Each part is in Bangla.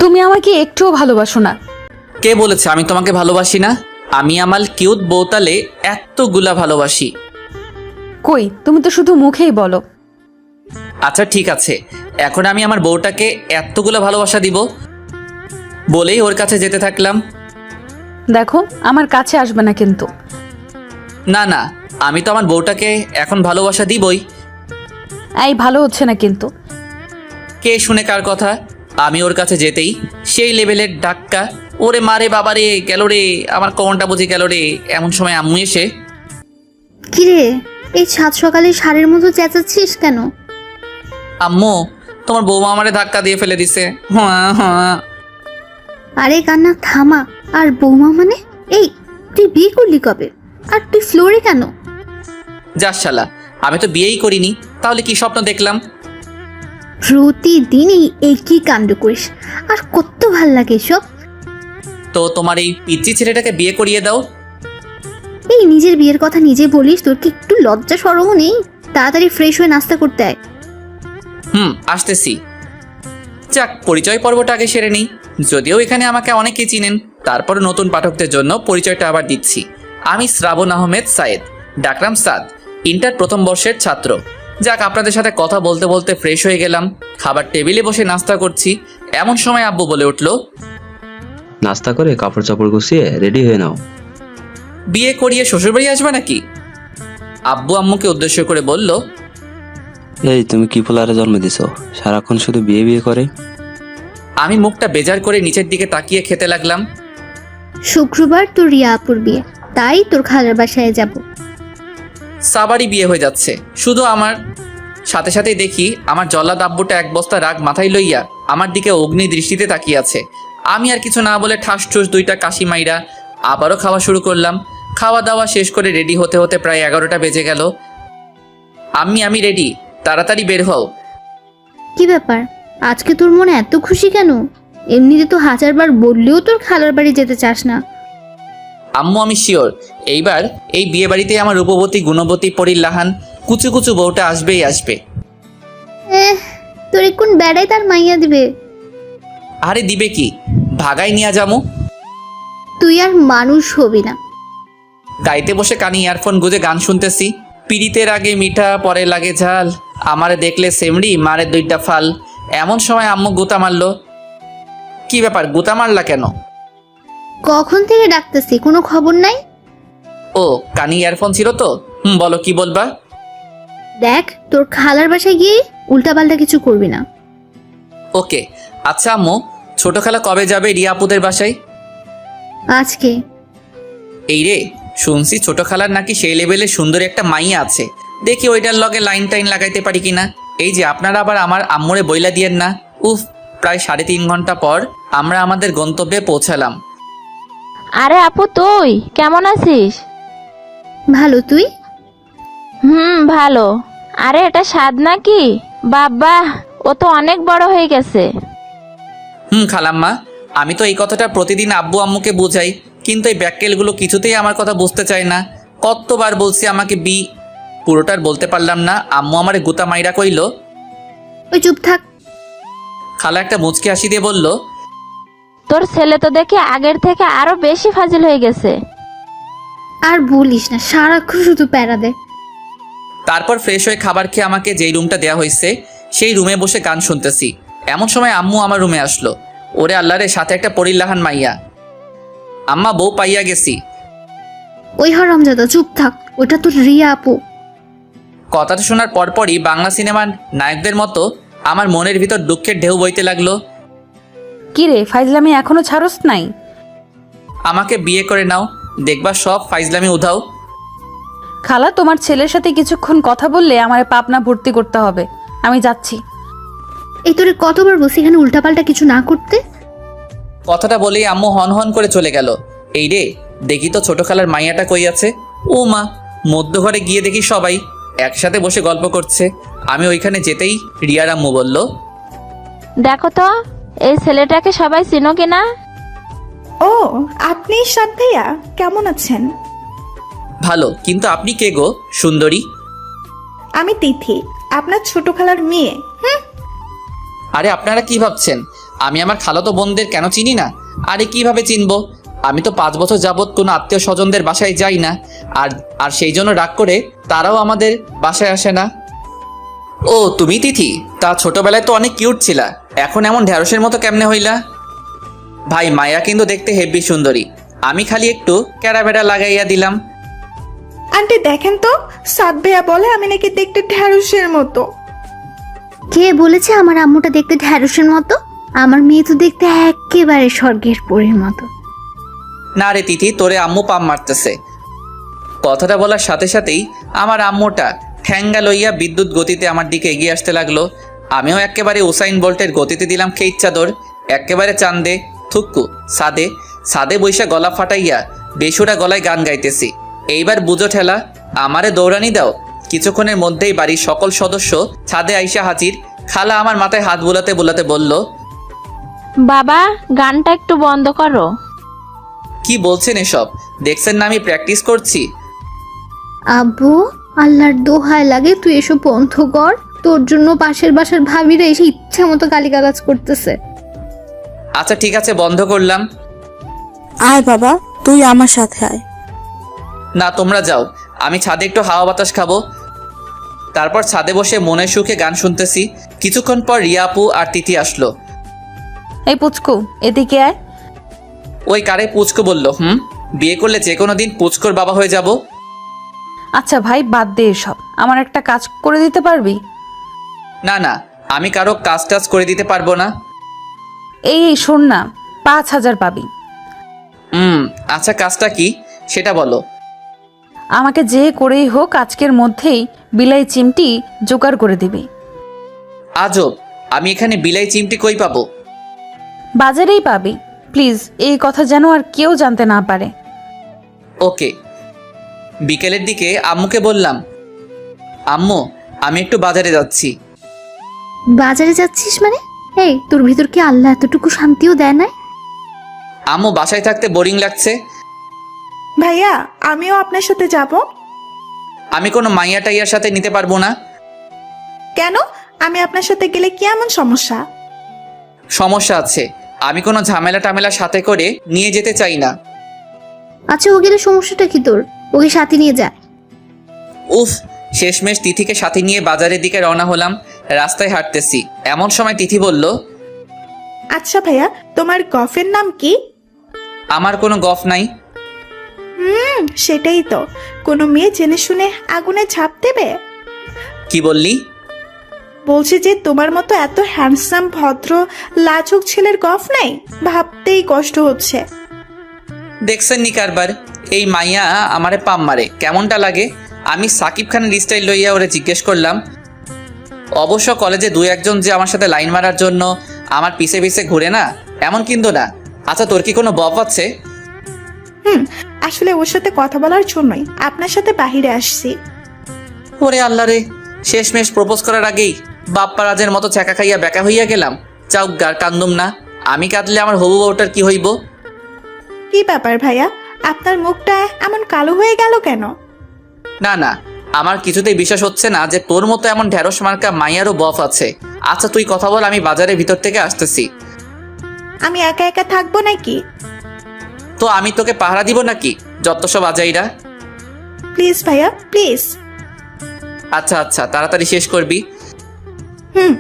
তুমি আমাকে একটুও ভালোবাসো না। কে বলেছে আমি তোমাকে ভালোবাসি না? আমি আমার কিউট বউতালে এতগুলা ভালোবাসি। কই, তুমি তো শুধু মুখেই বলো। আচ্ছা ঠিক আছে, এখন আমি আমার বউটাকে এতগুলা ভালোবাসা দিব বলেই ওর কাছে যেতে থাকলাম। দেখো, আমার কাছে আসবে না কিন্তু। না না, আমি তো আমার বউটাকে এখন ভালোবাসা দিবই। এই ভালো হচ্ছে না কিন্তু। কে শুনে কার কথা? আমি ওর কাছে যেতেই সেই লেভেলের ধাক্কা, ওরে মারে বাবারে, গেল রে, আমার কোমরটা বুঝি গেল রে। এমন সময় আম্মু এসে, কিরে, এই সাত সকালে ষাঁড়ের মতো চেঁচাচ্ছিস কেন? আম্মু তোমার বৌমা আমারে ধাক্কা দিয়ে ফেলে দিছে। হ্যাঁ হ্যাঁ। আরে কান্না থামা। আর বৌমা মানে? এই, তুই বিয়ে করলি কবে? আর তুই ফ্লোরে কেন? যাস শালা, আমি তো বিয়েই করিনি, তাহলে কি স্বপ্ন দেখলাম? প্রতিদিনই একই কাণ্ড করিস, আর কত ভাল লাগে এসব। তো তোমার এই পিচ্চি ছেলেটাকে বিয়ে করিয়ে দাও। এই নিজের বিয়ের কথা নিজে বলিস, তোর কি একটু লজ্জা শরমও নেই? তাড়াতাড়ি ফ্রেশ হয়ে নাস্তা করতে আয়। আসতেছি। যাক, পরিচয় পর্বটা আগে সেরে নিই। যদিও এখানে আমাকে অনেকেই চিনেন, তারপর নতুন পাঠকদের জন্য পরিচয়টা আবার দিচ্ছি। আমি শ্রাবণ আহমেদ সায়েদ, ডাকরাম সাদ, ইন্টার প্রথম বর্ষের ছাত্র। যাক, আপনাদের সাথে কথা বলতে বলতে ফ্রেশ হয়ে গেলাম। খাবার টেবিলে বসে নাস্তা করছি, এমন সময় আব্বু বলে উঠল, নাস্তা করে কাপড় চাপড় গুছিয়ে রেডি হয়ে নাও। বিয়ে করিয়ে শ্বশুরবাড়ি আসবে নাকি? আব্বু আম্মুকে উদ্দেশ্য করে বলল, এই তুমি কি পোলারে জন্ম দিছো, সারাক্ষণ শুধু বিয়ে বিয়ে করে। আমি মুখটা বেজার করে নিচের দিকে তাকিয়ে খেতে লাগলাম। শুক্রবার তোর রিয়া আপুর বিয়ে, তাই তোর খালার বাসায় যাব। সাবারই বিয়ে হয়ে যাচ্ছে শুধু আমার। সাথে সাথেই দেখি আমার জল্লাদ আব্বুটা এক বস্তা রাগ মাথায় লইয়া আমার দিকে অগ্নি দৃষ্টিতে তাকিয়ে আছে। আমি আর কিছু না বলে ঠাস ঠুস দুইটা কাশি মাইরা আবারও খাওয়া শুরু করলাম। খাওয়া দাওয়া শেষ করে রেডি হতে হতে প্রায় 11টা বেজে গেল। আমি রেডি, তাড়াতাড়ি বের হও। কি ব্যাপার, আজকে তোর মনে এত খুশি কেন? এমনিতে তো হাজারবার বললেও তোর খালার বাড়ি যেতে চাস না। আম্মু আমি শিওর এইবার এই বিয়ে বাড়িতে আমার রূপবতী গুণবতী পরিল্লাহান কুচু কুচু বউটা আসবেই আসবে। তোর কোন বেড়াই তার মাইয়া দিবে? আরে দিবে কি, ভাগাই নিয়া যামু। তুই আর মানুষ হবি না। গাইতে বসে কানে ইয়ারফোন গুঁজে গান শুনতেছি। পিড়িতের আগে মিঠা পরে লাগে ঝাল, আমারে দেখলে সেমড়ি মারে দুইটা ফাল। এমন সময় আম্মু গুতা মারলো। কি ব্যাপার, গুতা মারলা কেন? কখন থেকে ডাকতেছি, কোনো খবর নাই? ও, কানে ইয়ারফোন ছিল তো। বলো কি বলবা? দেখ, তোর খালার বাসায় গিয়ে উল্টাপাল্টা কিছু করবি না। ওকে। আচ্ছা আম্মু, ছোট খালা কবে যাবে রিয়া আপুদের বাসায়? আজকে। এই রে, শুনছি ছোট খালার নাকি সেই লেভেলে সুন্দরী একটা মাইয়া আছে। দেখি ওইটার লগে লাইন টাইন লাগাইতে পারি কিনা। এই যে আপনারা আবার আমার আম্মুরে বইলা দিয়েন না। উফ, প্রায় 3.5 ঘন্টা পর আমরা আমাদের গন্তব্যে পৌঁছালাম। আরে আপু, তুই কেমন আছিস? ভালো, তুই? ভালো। আরে এটা স্বাদ নাকি? বাবা, ও তো অনেক বড় হয়ে গেছে। খালাম্মা, আমি তো এই কথাটা প্রতিদিন আব্বু আম্মুকে বোঝাই, কিন্তু এই ব্যাককেলগুলো কিছুতেই আমার কথা বুঝতে চায় না। কতবার বলছি আমাকে পুরোটার বলতে পারলাম না। আম্মু আমারে গুতা মাইরা কইল। ওই চুপ থাক। খালা একটা মুচকি হাসি দিয়ে বলল, তোর ছেলে তো দেখে আগের থেকে আরো বেশি ফাজিল হয়ে গেছে। আর বলিস না, সারাক্ষণ শুধু প্যারা দেয়। তারপর ফ্রেশ হয়ে খাবার খেয়ে আমাকে যেই রুমটা দেওয়া হয়েছে সেই রুমে বসে গান শুনতেছি। এমন সময় আম্মু আমার রুমে আসলো। ওরে আল্লাহরে, সাথে একটা পরিল্লাহান মাইয়া। আম্মা, বউ পাইয়া গেছি। ওই হারামজাদা, চুপ থাক, ওটা তোর রিয়া আপু। কথাটা শোনার পরপরই বাংলা সিনেমার নায়কদের মতো আমার মনের ভিতর দুঃখের ঢেউ বইতে লাগলো। কি রে, ফাইজলামি এখনো ছাড়স নাই? আমাকে বিয়ে করে নাও, দেখবা সব ফাইজলামি উধাও। খালা, তোমার ছেলের সাথে কিছুক্ষণ কথা বললে আমার পাপনা ভর্তি করতে হবে। আমি যাচ্ছি। এই তোরে কতবার বলছি এখানে উল্টাপাল্টা কিছু না করতে। কথাটা বলেই আম্মু হন হন করে চলে গেল। এই রে, দেখি তো ছোট খালার মাইয়াটা কই আছে। ও মা, মধ্য ঘরে গিয়ে দেখি সবাই একসাথে বসে গল্প করছে। আমি ওইখানে যেতেই রিয়ার আম্মু বলল, দেখো তো এই ছেলেটাকে সবাই চিনো কিনা। ও, আপনি সাদ ভাইয়া, কেমন আছেন? ভালো, কিন্তু আপনি কে গো সুন্দরী? আমি তিথি, আপনার ছোট খালার মেয়ে। আরে আপনারা কি ভাবছেন আমি আমার খালাতো বোনদের কেন চিনি না? আরে কিভাবে চিনবো? আমি তো 5 বছর যাবৎ কোনো আত্মীয় স্বজনদের বাসায় যাই না। আর আর সেই জন্য রাগ করে তারাও আমাদের বাসায় আসে না। ও তুমি তিথি? তা ছোটবেলায় তো অনেক কিউট ছিলা, এখন এমন ঢ্যাঁড়সের মতো কেমনে হইলা? ভাই মায়া কিন্তু দেখতে হেব্বি সুন্দরী, আমি খালি একটু ক্যারাবেড়া লাগাইয়া দিলাম। আন্টি দেখেন তো, সাদ ভাইয়া বলে আমি নাকি দেখতে ঢ্যাঁড়সের মতো। কে বলেছে আমার আম্মুটা দেখতে ঢ্যাঁড়সের মতো? আমার মেয়ে তো দেখতে একেবারে স্বর্গের পরীর মতো। না রে তিথি, তোরে আম্মু পাম মারতেছে। কথাটা বলার সাথে সাথেই আমার আম্মুটা ঠ্যাঙ্গা লইয়া বিদ্যুৎ গতিতে আমার দিকে এগিয়ে আসতে লাগলো। আমিও একেবারে উসাইন বোল্টের গতিতে দিলাম খেইচ চাদর, একেবারে চান্দে থুক্কু সাদে সাদে বৈশা গলা ফাটাইয়া বেসুরা গলায় গান গাইতেছি। এইবার বুঝো ঠেলা, আমারে দৌড়ানি দাও। কিছুক্ষণের মধ্যেই বাড়ির সকল সদস্য ছাদে আইসা হাজির। খালা আমার মাথায় হাত বুলাতে বুলাতে বলল, বাবা গানটা একটু বন্ধ করো। কি বলছেন এসব? দেখছেন না আমি প্র্যাকটিস করছি। আব্বু, আল্লাহর দোহাই লাগে তুই এসব বন্ধ কর। তোর জন্য পাশের বাসার ভাবিরা এসে ইচ্ছা মতো গালিগালাজ করতেছে। আচ্ছা ঠিক আছে, বন্ধ করলাম। আয় বাবা, তুই আমার সাথে আয়। না তোমরা যাও, আমি ছাদে একটু হাওয়া বাতাস খাবো। তারপর ছাদে বসে মনের সুখে গান শুনতেছি। কিছুক্ষণ পর রিয়া আপু আর তিথি আসলো। এই পুচকু, এদিকে আয়। ওই কারে পুচকু বলল? বিয়ে করলে যে কোনো দিন পুচকোর বাবা হয়ে যাব। আচ্ছা ভাই, বাদ দে এসব। আমার একটা কাজ করে দিতে পারবি? না না, আমি কারো কাজ টাজ করে দিতে পারবো না। এই শোন না, 5,000 পাবি। আচ্ছা কাজটা কি সেটা বলো। আমাকে যে করেই হোক আজকের মধ্যেই বিলাই চিমটি জোগাড় করে দিবি। আজব, আমি এখানে বিলাই চিমটি কই পাবো? বাজারেই পাবি। প্লিজ এই কথা যেন আর কেউ জানতে না পারে। ওকে। বিকেলের দিকে আম্মুকে বললাম, আম্মু আমি একটু বাজারে যাচ্ছি। বাজারে যাচ্ছিস মানে? এই, তোর ভিতর কি আল্লাহ এতটুকু শান্তিও দেয় না? আম্মু বাসায় থাকতে বোরিং লাগছে। ভাইয়া আমিও আপনার সাথে যাব। আমি কোনো মাইয়া টাইয়ার সাথে নিতে পারবো না। কেন? আমি আপনার সাথে গেলে কি এমন সমস্যা? সমস্যা আছে, আমি কোনো ঝামেলা টামেলা সাথে করে নিয়ে যেতে চাই না। আচ্ছা, ও গেলে সমস্যাটা কি তোর? ওকে সাথে নিয়ে যা। উফ, শেষমেশ তিথিকে সাথে নিয়ে বাজারের দিকে রওনা হলাম। রাস্তায় হাঁটতেছি, এমন সময় তিথি বলল, আচ্ছা ভাইয়া, তোমার গফের নাম কি? আমার কোনো গফ নাই। সেটাই তো, কোনো মেয়ে জেনে শুনে আগুনে ঝাঁপ দেবে? কি বললি? বলছি যে তোমার মতো এত হ্যান্ডসাম ভদ্র লাজুক ছেলের গফ নাই, ভাবতেই কষ্ট হচ্ছে। দেখছেন নি কারবার, এই মাইয়া আমারে পাম মারে, কেমনটা লাগে? আমি সাকিব খানের স্টাইল লইয়া ওরে জিজ্ঞেস করলাম। অবশ্য কলেজে 2-1 যে আমার সাথে লাইন মারার জন্য আমার পিছে পিছে ঘুরে না, এমন কিন্তু না। আচ্ছা তোর কি কোনো বফ আছে? আসলে ওর সাথে কথা বলার জন্যই আপনার সাথে বাহিরে আসছি। ওরে আল্লাহ রে, শেষমেশ প্রপোজ করার আগেই বাপ্পা রাজের মতো ছ্যাঁকা খাইয়া বেকা হইয়া গেলাম। চাউক গার কান্দুম না, আমি কাঁদলে আমার হবু বউটার কি হইব? কি ব্যাপার ভাইয়া, আপনার মুখটা এমন কালো হয়ে গেল কেন? না না, আমার কিছুতেই বিশ্বাস হচ্ছে না যে তোর মতো এমন ঢেঁড়স মার্কা মাইয়ারও বফ আছে। আচ্ছা তুই কথা বল, আমি বাজারের ভিতর থেকে আসতেছি। আমি একা একা থাকবো নাকি? তো আমি তোকে পাহারা দিব নাকি যত সব আজাইরা? প্লিজ ভাইয়া প্লিজ। আচ্ছা আচ্ছা, তাড়াতাড়ি শেষ করবি। হুম।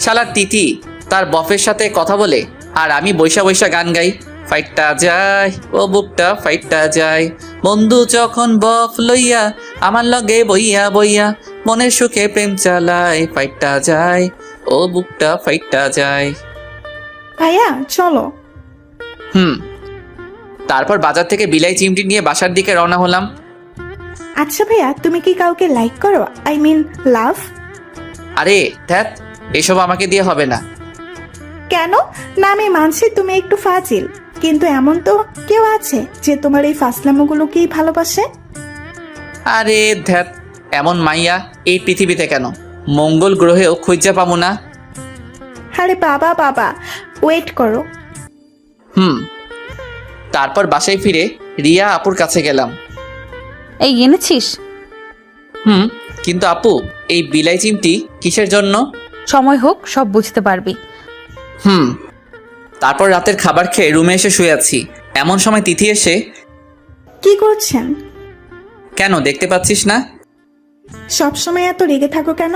শালার তিথি তার বফের সাথে কথা বলে আর আমি বৈশা বৈশা গান গাই। ফাইটটা যায় ও বুকটা ফাইটটা যায়, বন্ধু যখন বফ লইয়া আমার লগে বইয়া বইয়া মনের সুখে প্রেম চালায়। ফাইটটা যায় ও বুকটা ফাইটটা যায়। ভাইয়া চলো। তারপর বাজার থেকে বিলাই চিমটি নিয়ে বাসার দিকে রওনা হলাম। আচ্ছা ভাইয়া, তুমি কি কাউকে লাইক করো? আই মিন লাভ? আরে ধ্যাত, এসব আমাকে দিয়ে হবে না। কেন না? আমি মানছি তুমি একটু ফাজিল, কিন্তু এমন তো কেউ আছে যে তোমার এই ফাসলামোগুলোকেই ভালোবাসে। আরে ধ্যাত, এমন মাইয়া এই পৃথিবীতে কেন, মঙ্গল গ্রহেও খুঁজে পাবো না। আরে বাবা বাবা, ওয়েট করো। তারপর বাসায় ফিরে রিয়া আপুর কাছে গেলাম। এই এনেছিস? কিন্তু আপু, এই বিলাই চিমটি কিসের জন্য? সময় হোক সব বুঝতে পারবি। তারপর রাতের খাবার খেয়ে রুমে এসে শুয়ে আছি। এমন সময় তিথি এসে, কি করছেন? কেন দেখতে পাচ্ছিস না? সবসময় এত রেগে থাকো কেন?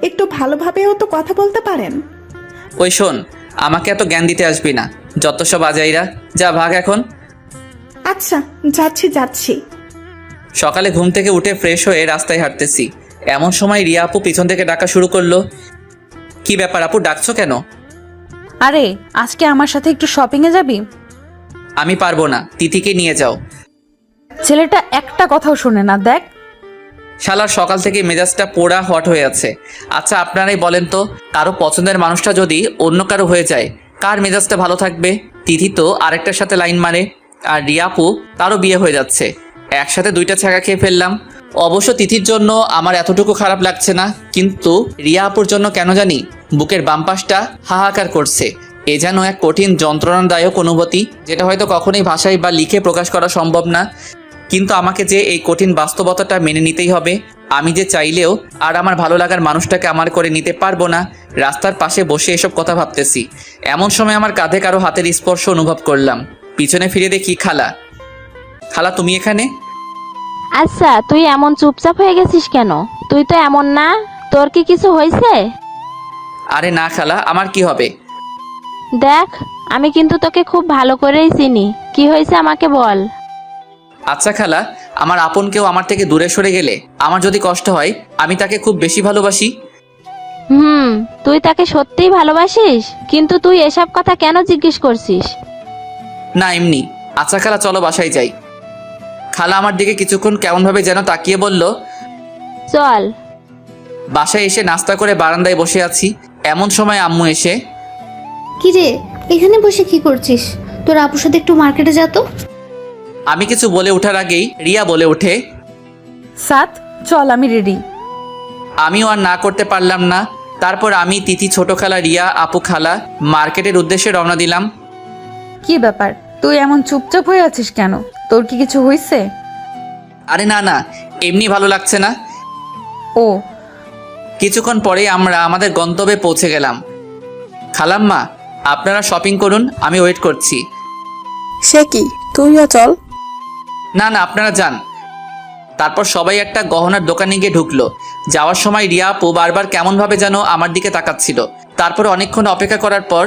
একটু ভালোভাবেও তো কথা বলতে পারেন। ওই শোন, আমাকে এত জ্ঞান দিতে আসবি না, যত সব আজাইরা। যা ভাগ এখন। আচ্ছা, যাচ্ছি। সকালে ঘুম থেকে উঠে ফ্রেশ হয়ে রাস্তায় হাঁটতেছি। এমন সময় রিয়া আপু পিছন থেকে ডাকা শুরু করলো। কি ব্যাপার আপু, ডাকছো কেন? আরে আজকে আমার সাথে একটু শপিংয়ে যাবি? আমি পারবো না, তিথিকে নিয়ে যাও। ছেলেটা একটা কথাও শোনে না, দেখ। শালার সকাল থেকে মেজাজটা পোড়া হট হয়ে আছে। আচ্ছা আপনারাই বলেন তো, কারো পছন্দের মানুষটা যদি অন্য কারো হয়ে যায়, কার মেজাজটা ভালো থাকবে? তিথি তো আরেকটার সাথে লাইন মারে, আর রিয়া আপু তারও বিয়ে হয়ে যাচ্ছে। একসাথে দুইটা ছাকা খেয়ে ফেললাম। অবশ্য তিথির জন্য আমার এতটুকু খারাপ লাগছে না, কিন্তু রিয়া আপুর জন্য কেন জানি বুকের বাম পাশটা হাহাকার করছে। এ যেন এক কঠিন যন্ত্রণাদায়ক অনুভূতি, যেটা হয়তো কখনোই ভাষায় বা লিখে প্রকাশ করা সম্ভব না। কিন্তু আমাকে যে এই কঠিন বাস্তবতাটা মেনে নিতেই হবে। আমি যে চাইলেও আর আমার ভালো লাগার মানুষটাকে আমার করে নিতে পারবো না। রাস্তার পাশে বসে এসব কথা ভাবতেছি, এমন সময় আমার কাঁধে কারো হাতের স্পর্শ অনুভব করলাম। পিছনে ফিরে দেখি খালা। খালা তুমি এখানে? আচ্ছা, তুই এমন চুপচাপ হয়ে গেছিস কেন? তুই তো এমন না, তোর কি কিছু হয়েছে? আরে না খালা, আমার কি হবে? দেখ, আমি কিন্তু তোকে খুব ভালো করেই চিনি। কি হয়েছে আমাকে বল। আচ্ছা খালা, আমার আপন কেউ আমার থেকে দূরে সরে গেলে আমার যদি কষ্ট হয়, আমি তাকে খুব বেশি ভালোবাসি। তুই তাকে সত্যিই ভালোবাসিস? কিন্তু তুই এসব কথা কেন জিজ্ঞেস করছিস? না এমনি। আচ্ছা খালা, চলো বাসায় যাই। খালা আমার দিকে কিছুক্ষণ কেমনভাবে যেন তাকিয়ে বলল। চল। বাসায় এসে নাস্তা করে বারান্দায় বসে আছি। এমন সময় আম্মু এসে, কি রে, এখানে বসে কি করছিস? তোর আপুর সাথে একটু মার্কেটে যা তো। আমি কিছু বলে ওঠার আগেই রিয়া বলে ওঠে। সাত, চল আমি রেডি। আমিও আর না করতে পারলাম না। তারপর আমি, তিথি, ছোট খালা, রিয়া আপু, খালা মার্কেটের উদ্দেশ্যে রওনা দিলাম। কি ব্যাপার, তুই এমন চুপচাপ হয়ে আছিস কেন? তোর কি কিছু হয়েছে? আরে না না, এমনি ভালো লাগছে না। ও, কিছুক্ষণ পরে আমরা আমাদের গন্তব্যে পৌঁছে গেলাম। খালাম্মা, আপনারা শপিং করুন, আমি ওয়েট করছি। সে কি, তুইও চল। না না, আপনারা যান। তারপর সবাই একটা গহনার দোকানে গিয়ে ঢুকলো। যাওয়ার সময় রিয়া আপু বারবার কেমনভাবে যেন আমার দিকে তাকাচ্ছিল। তারপর অনেকক্ষণ অপেক্ষা করার পর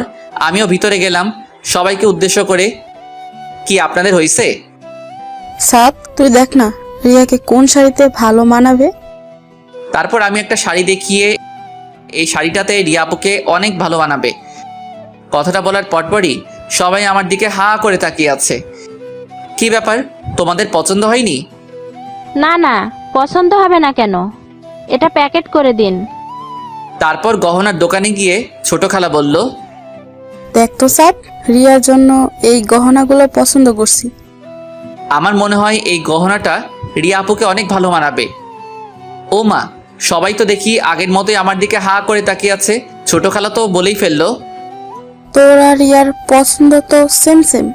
আমিও ভিতরে গেলাম সবাইকে উদ্দেশ্য করে। কি আপনাদের হয়েছে? সাত, তুই দেখ না রিয়াকে কোন শাড়িতে ভালো মানাবে। তারপর আমি একটা শাড়ি দেখিয়ে, এই শাড়িটাতে রিয়া আপুকে অনেক ভালো মানাবে। কথাটা বলার পরপরই সবাই আমার দিকে হা করে তাকিয়ে আছে। কি ব্যাপার, তোমাদের পছন্দ হয়নি? না না, পছন্দ হবে না কেন? এটা প্যাকেট করে দিন। তারপর গহনার দোকানে গিয়ে ছোট খালা বলল, দেখ তো সাত, রিয়ার জন্য এই গহনাগুলো পছন্দ করছি। আমার মনে হয় এই গহনাটা রিয়া আপুকে অনেক ভালো মানাবে। ও মা, সবাই তো দেখি আগের মতোই আমার দিকে হা করে তাকিয়ে আছে। ছোট খালা তো বলেই ফেললো। তোর আর রিয়ার পছন্দ তো সেম সেম।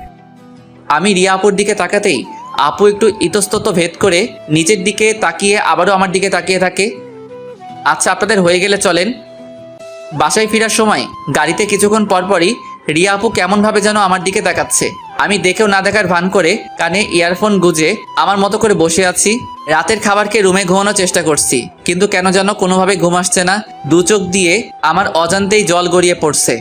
আমি রিয়া আপুর দিকে তাকাতেই আপু একটু ইতস্তত ভেদ করে নিচের দিকে তাকিয়ে আবারও আমার দিকে তাকিয়ে থাকে। আচ্ছা আপনাদের হয়ে গেলে চলেন। বাসায় ফেরার সময় গাড়িতে কিছুক্ষণ পরপরই রিয়া আপু কেমনভাবে যেন আমার দিকে তাকাচ্ছে। আমি দেখেও না দেখার ভান করে কানে ইয়ারফোন গুজে আমার মতো করে বসে আছি। রাতের খাবার খেয়ে রুমে ঘুমানোর চেষ্টা করছি, কিন্তু কেন যেন কোনোভাবে ঘুম আসছে না। দু চোখ দিয়ে আমার অজান্তেই জল গড়িয়ে পড়ছে।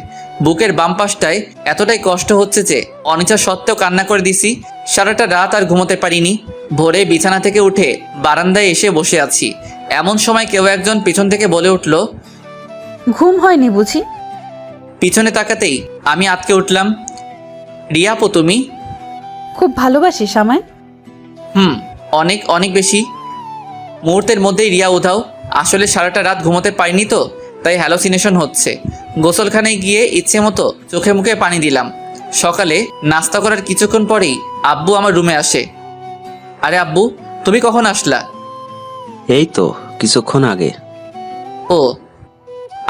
বুকের বাম পাশটায় এতটাই কষ্ট হচ্ছে যে অনিচ্ছা সত্ত্বেও কান্না করে দিছি। সারাটা রাত আর ঘুমোতে পারিনি। ভোরে বিছানা থেকে উঠে বারান্দায় এসে বসে আছি। এমন সময় কেউ একজন পিছন থেকে বলে উঠল, ঘুম হয়নি বুঝি? পিছনে তাকাতেই আমি আঁতকে উঠলাম। রিয়া আপু তুমি? খুব ভালোবাসিস আমায়? অনেক অনেক বেশি। মুহূর্তের মধ্যেই রিয়া উধাও। আসলে সারাটা রাত ঘুমোতে পারিনি তো, তাই হ্যালোসিনেশন হচ্ছে। গোসলখানায় গিয়ে ইচ্ছে মতো চোখে মুখে পানি দিলাম। সকালে নাস্তা করার কিছুক্ষণ পরেই আব্বু আমার রুমে আসে। আরে আব্বু, তুমি কখন আসলা? এই তো কিছুক্ষণ আগে। ও।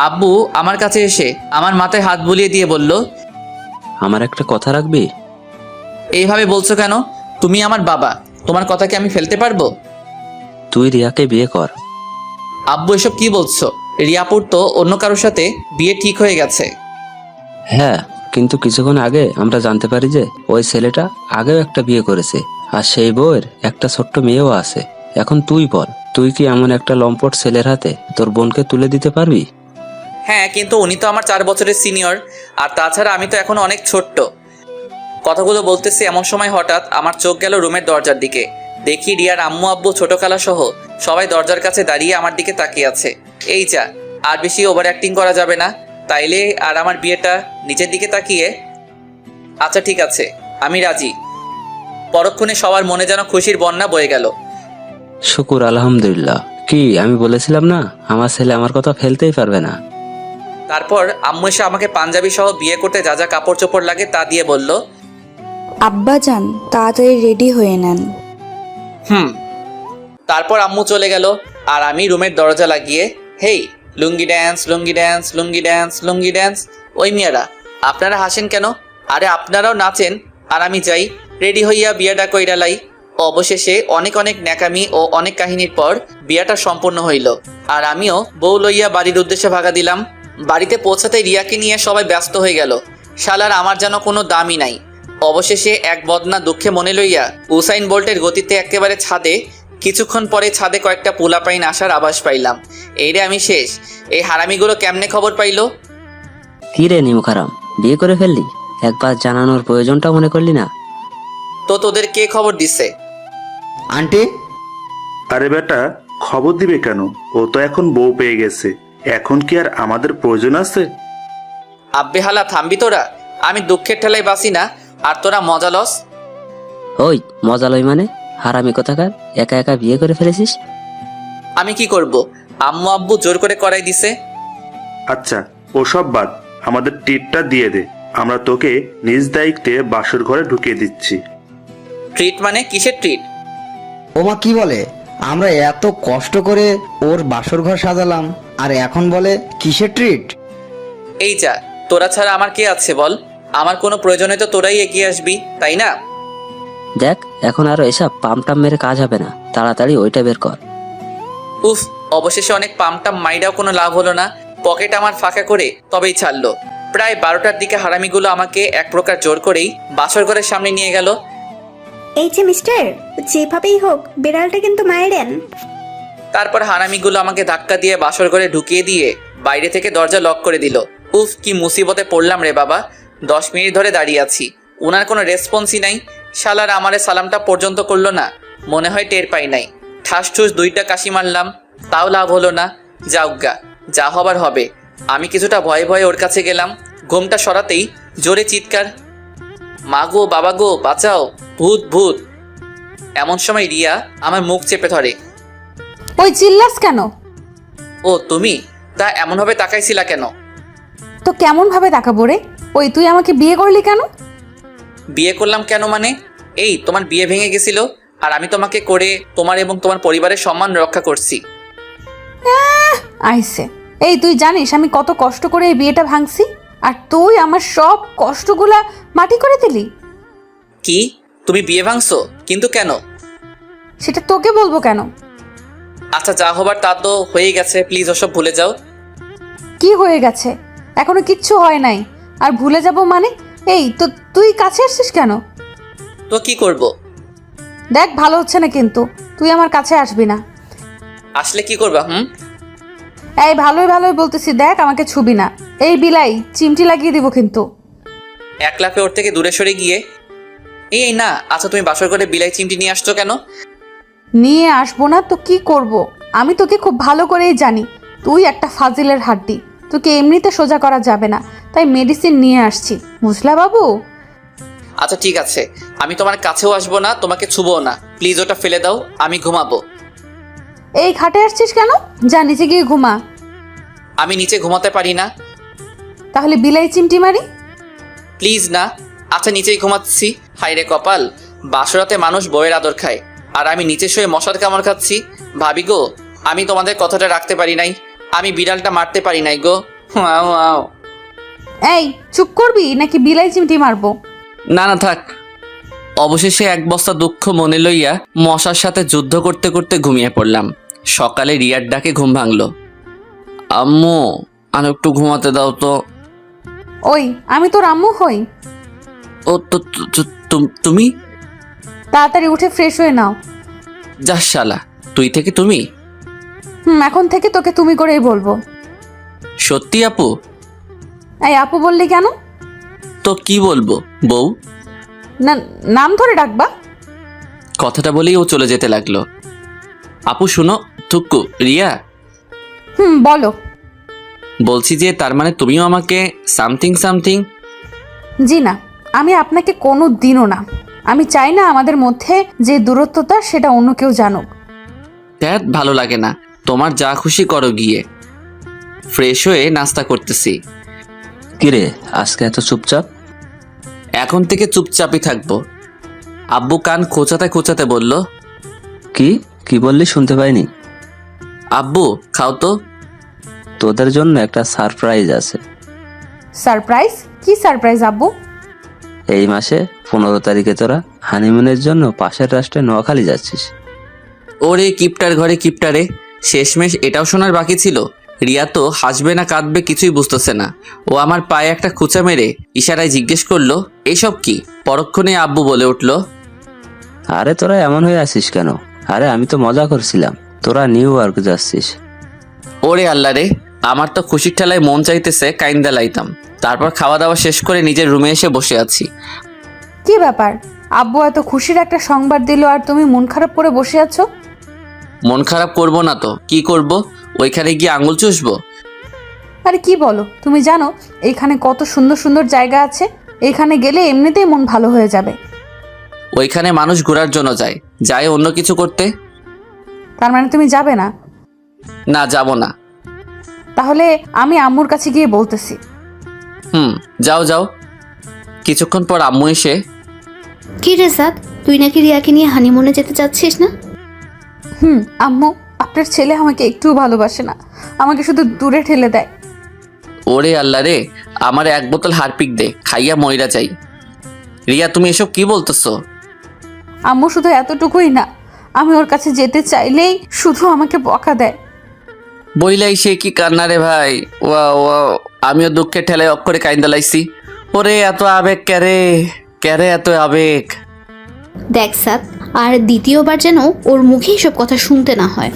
আব্বু আমার কাছে এসে আমার মাথায় হাত বুলিয়ে দিয়ে বলল, আমার একটা কথা রাখবি? এইভাবে বলছো কেন? তুমি আমার বাবা, তোমার কথা কি আমি ফেলতে পারবো? তুই রিয়াকে বিয়ে কর। আব্বু এসব কি বলছো? রিয়াপুর তো অন্য কারোর সাথে বিয়ে ঠিক হয়ে গেছে। হ্যাঁ, কিন্তু কিছুক্ষণ আগে আমরা জানতে পারি যে ওই ছেলেটা আগেও একটা বিয়ে করেছে, আর সেই বউয়ের একটা ছোট্ট মেয়েও আছে। এখন তুই বল, তুই কি এমন একটা লম্পট ছেলের হাতে তোর বোনকে তুলে দিতে পারবি? হ্যাঁ, কিন্তু উনি তো আমার 4 বছরের সিনিয়র, আর তাছাড়া আমি তো এখন অনেক ছোট্ট। কথাগুলো বলতেছি এমন সময় হঠাৎ আমার চোখ গেল রুমের দরজার দিকে। দেখি রিয়ার আম্মু আব্বু ছোট খালা সহ সবাই দরজার কাছে দাঁড়িয়ে আমার দিকে তাকিয়ে আছে। এই যা, আর বেশি ওভার অ্যাক্টিং করা যাবে না, তাইলে আর আমার বিয়েটা নিচের দিকে তাকিয়ে। আচ্ছা ঠিক আছে, আমি রাজি। পরক্ষণে সবার মনে যেন খুশির বন্যা বয়ে গেল। শুকুর আলহামদুলিল্লাহ। কি আমি বলেছিলাম না, আমার ছেলে আমার কথা ফেলতেই পারবে না। তারপর আম্মু এসে আমাকে পাঞ্জাবি সহ বিয়ে করতে যা যা কাপড় চোপড় লাগে তা দিয়ে বলল, আব্বাজান তাড়াতাড়ি রেডি হয়ে নেন। তারপর আম্মু চলে গেল, আর আমি রুমের দরজা লাগিয়ে, হেই লুঙ্গি ড্যান্স, লুঙ্গি ড্যান্স, লুঙ্গি ড্যান্স, লুঙ্গি ড্যান্স। ওই মিয়ারা, আপনারা হাসেন কেন? আরে আপনারাও নাচেন, আর আমি যাই রেডি হইয়া বিয়াটা কইরালাই। অবশেষে অনেক অনেক ন্যাকামি ও অনেক কাহিনীর পর বিয়াটা সম্পূর্ণ হইল, আর আমিও বউ লইয়া বাড়ির উদ্দেশ্যে ভাগা দিলাম। বাড়িতে পৌঁছাতে রিয়াকে নিয়ে সবাই ব্যস্ত হয়ে গেল। শালার আমার যেন কোনো দামই নাই। অবশেষে এক বদনা দুঃখে মনে লইয়া উসাইন বোল্টের গতিতে একেবারে ছাদে, কিছুক্ষণ পরে ছাদে কয়েকটা পোলাপাইন আসার আভাস পাইলাম। এই রে আমি শেষ। এই হারামিগুলো কেমনে খবর পাইলো? কি রে নিমুখারাম, বিয়ে করে ফেললি? একবার জানানোর প্রয়োজনটা মনে করলি না? তো তোদের কে খবর দিছে? আন্টি, আরে বেটা, খবর দিবে কেন? ও তো এখন বউ পেয়ে গেছে, এখন কি আর আমাদের প্রয়োজন আছে? আব্বে হালা থামবি তোরা। আমি দুঃখের ঠেলায় বাসি না, আর তোরা মজা লস। ওই মজা লই মানে? হারামি কোথাকার, একা একা বিয়ে করে ফেলেছিস? আমি কি করব? আম্মু আব্বু জোর করে করাই দিছে। আচ্ছা ওসব বাদ, আমাদের টিপটা দিয়ে দে, আমরা তোকে নিজ দায়িত্বে বাসর ঘরে ঢুকিয়ে দিচ্ছি। ট্রিট মানে কিসের ট্রিট? ওমা কি বলে? আমরা এত কষ্ট করে ওর বাসর ঘর সাজালাম, আর এখন বলে কিসের ট্রিট? এই যা, তোরা ছাড়া আমার কে আছে বল? আমার কোনো প্রয়োজনে তো তোরাই এগিয়ে আসবি, তাই না? দেখ, এখন আর এসব পামটাম মেরে কাজ হবে না, তাড়াতাড়ি ওইটা বের কর। উফ, অবশেষে অনেক পামটাম মাইরাও কোনো লাভ হলো না। পকেট আমার ফাঁকা করে তবেই ছাড়লো। প্রায় 12টার দিকে হারামিগুলো আমাকে এক প্রকার জোর করেই বাসর ঘরের সামনে নিয়ে গেল। এই যে মিস্টার, যেভাবেই হোক বিড়ালটা কিন্তু মায়েরেন। তারপর হারামিগুলো আমাকে ধাক্কা দিয়ে বাসর ঘরে ঢুকিয়ে দিয়ে বাইরে থেকে দরজা লক করে দিল। উফ, কি মুসিবতে পড়লাম রে বাবা। 10 মিনিট ধরে দাঁড়িয়ে আছি, ওনার কোনো রেসপন্সই নাই। শালার আমারে সালামটা পর্যন্ত করলো না, মনে হয় টের পাই নাই। ঠাস ঠুস 2টা কাশি মারলাম, তাও লাভ হলো না। যাউগা, যা হবার হবে। আমি কিছুটা ভয়ে ভয়ে ওর কাছে গেলাম। ঘুমটা সরাতেই জোরে চিৎকার, মা গো, বাবা গো, বাঁচাও, ভূত ভূত। এমন সময় রিয়া আমার মুখ চেপে ধরে। ওই চিল্লাস কেন? ও তুমি? তা এমনভাবে তাকাইছিলা কেন? তো কেমন ভাবে তাকাবো রে? ওই তুই আমাকে বিয়ে করলি কেন? বিয়ে করলাম কেন মানে? এই তোমার বিয়ে ভেঙে গেছিল, আর আমি তোমাকে করে তোমার এবং তোমার পরিবারের সম্মান রক্ষা করছি। আইসে, এই তুই জানিস আমি কত কষ্ট করে এই বিয়েটা ভাঙছি, আর তুই আমার সব কষ্টগুলা মাটি করে দিলি। কি? তুমি বিয়ে ভাঙছো? কিন্তু কেন? সেটা তোকে বলবো কেন? আচ্ছা, যা হবার তা তো হয়ে গেছে, প্লিজ ওসব ভুলে যাও। কি হয়ে গেছে? এখনো কিচ্ছু হয় নাই, আর ভুলে যাব মানে? এই তো তুই কাছে আসছিস কেন? তো কি করব? দেখ, ভালো হচ্ছে না কিন্তু, তুই আমার কাছে আসবি না। আসলে কি করবা? এই ভালোই ভালোই বলতেছি, দেখ আমাকে ছুবি না। এই বিলাই চিমটি লাগিয়ে দিব কিন্তু। এক লাফে ওর থেকে দূরে সরে গিয়ে, এই না। আচ্ছা, তুমি বাসর করে বিলাই চিমটি নিয়ে আসছো কেন? নিয়ে আসবো না তো কি করব? আমি তোকে খুব ভালো করেই জানি, তুই একটা ফাজিলের হাড্ডি। তোকে এমনিতে সোজা করা যাবে না, তাই মেডিসিন নিয়ে আসছি, বুঝলা বাবু? আচ্ছা ঠিক আছে, আমি তোমার কাছেও আসবো না, তোমাকে ছুবো না। প্লিজ ওটা ফেলে দাও, আমি ঘুমাবো। এই খাটে আসছিস কেন? যা নিচে গিয়ে ঘুমা। আমি নিচে ঘুমাতে পারি না। তাহলে বিলাই চিমটি মারি? প্লিজ না। আচ্ছা, নিচেই ঘুমাচ্ছি। হায় রে কপাল, বাসরাতে মানুষ বউয়ের আদর খায়, আর আমি নিচে শুয়ে মশার কামড় খাচ্ছি। ভাবি গো, আমি তোমাদের কথাটা রাখতে পারি নাই, আমি বিড়ালটা মারতে পারি নাই গো। এই চুপ করবি নাকি বিলাই চিমটি মারবো? না না থাক। অবশেষে এক বস্তা দুঃখ মনে লইয়া মশার সাথে যুদ্ধ করতে করতে ঘুমিয়ে পড়লাম। সকালে রিয়ার ডাকে ঘুম ভাঙলো। আম্মু, আর একটু ঘুমাতে দাও তো। ওই আমি তোর আম্মু হই। ও তো তুমি? তাড়াতাড়ি উঠে ফ্রেশ হয়ে নাও। যা শালা, তুই থেকে তুমি? এখন থেকে তোকে তুমি করেই বলবো। সত্যি আপু? এই আপু বললি কেন? তো কি বলবো বউ? না, নাম ধরে ডাকবা। কথাটা বলেই ও চলে যেতে লাগলো। আপু শুনো, থুক্কু, রিয়া, বলো। বলছি যে তার মানে তুমিও আমাকে সামথিং সামথিং? জি না, আমি আপনাকে কোনো দিনও না। আমি চাই না আমাদের মধ্যে যে দূরত্বতা সেটা অন্য কেউ জানুক। ধ্যাত, ভালো লাগে না। তোমার যা খুশি করো গিয়ে। ফ্রেশ হয়ে নাস্তা করতেছি। কিরে আজকে এত চুপচাপ? এখন থেকে চুপচাপই থাকবো। আব্বু কান খোঁচাতে খোঁচাতে বলল, কি কি বললি শুনতে পাইনি। আব্বু খাও তো। তোদের জন্য একটা সারপ্রাইজ আছে। সারপ্রাইজ? কি সারপ্রাইজ আব্বু? এই মাসে 15 তারিখে তোরা হানিমুনের জন্য পাশের রাষ্ট্রে নোয়াখালী যাচ্ছিস। ওরে কিপটার ঘরে কিপটারে, শেষমেশ এটাও শোনার বাকি ছিল। রিয়া তো হাসবে না কাঁদবে কিছুই বুঝতেছে না। ও আমার পায়ে একটা খুঁচা মেরে ইশারায় জিজ্ঞেস করলো, এসব কি? পরক্ষণে আব্বু বলে উঠল, আরে তোরা এমন হয়ে আছিস কেন? আরে আমি তো মজা করছিলাম, তোরা নিউ ইয়র্ক যাচ্ছিস। ওরে আল্লাহ রে, আমার তো খুশির ঠেলায় মন চাইতেছে কাইন্দা লাইতাম। তারপর খাওয়া দাওয়া শেষ করে নিজের রুমে এসে বসে আছি। কি ব্যাপার? আব্বু এত খুশির একটা সংবাদ দিল আর তুমি মন খারাপ করে বসে আছো? মন খারাপ করব না তো কি করব? ওইখানে গিয়ে আঙুল চুষবো? আরে কি বলো, তুমি জানো এখানে কত সুন্দর সুন্দর জায়গা আছে। এখানে গেলে এমনিতেই মন ভালো হয়ে যাবে। ওইখানে মানুষ ঘোরার জন্য যায়, যায় অন্য কিছু করতে। তার মানে তুমি যাবে না? না, যাব না। তাহলে আমি আম্মুর কাছে গিয়ে বলতেছি। যাও যাও। কিছুক্ষণ পর আম্মু এসে, কি রে সাদ, তুই নাকি রিয়াকে নিয়ে হানিমুনে যেতে চাচ্ছিস না? আম্মু, আপনার ছেলে আমাকে একটুও ভালোবাসে না, আমাকে শুধু দূরে ঠেলে দেয়। ওরে আল্লাহ রে, আমার 1 বোতল হারপিক দে, খাইয়া মইরা যাই। রিয়া তুমি এসব কি বলতেছো? আম্মু শুধু এতটুকুই না, আমি ওর কাছে যেতে চাইলেই শুধু আমাকে বকা দেয়। বইলাই সে কি কান্না রে ভাই। ওয়া আমিও দুঃখের ঠেলায় অক্ষরে কাইন্দা লাইছি। ওরে এত আবেগ ক্যারে, ক্যারে এত আবেগ। দেখ সাদ, আর দ্বিতীয়বার যেন ওর মুখে এসব কথা শুনতে না হয়।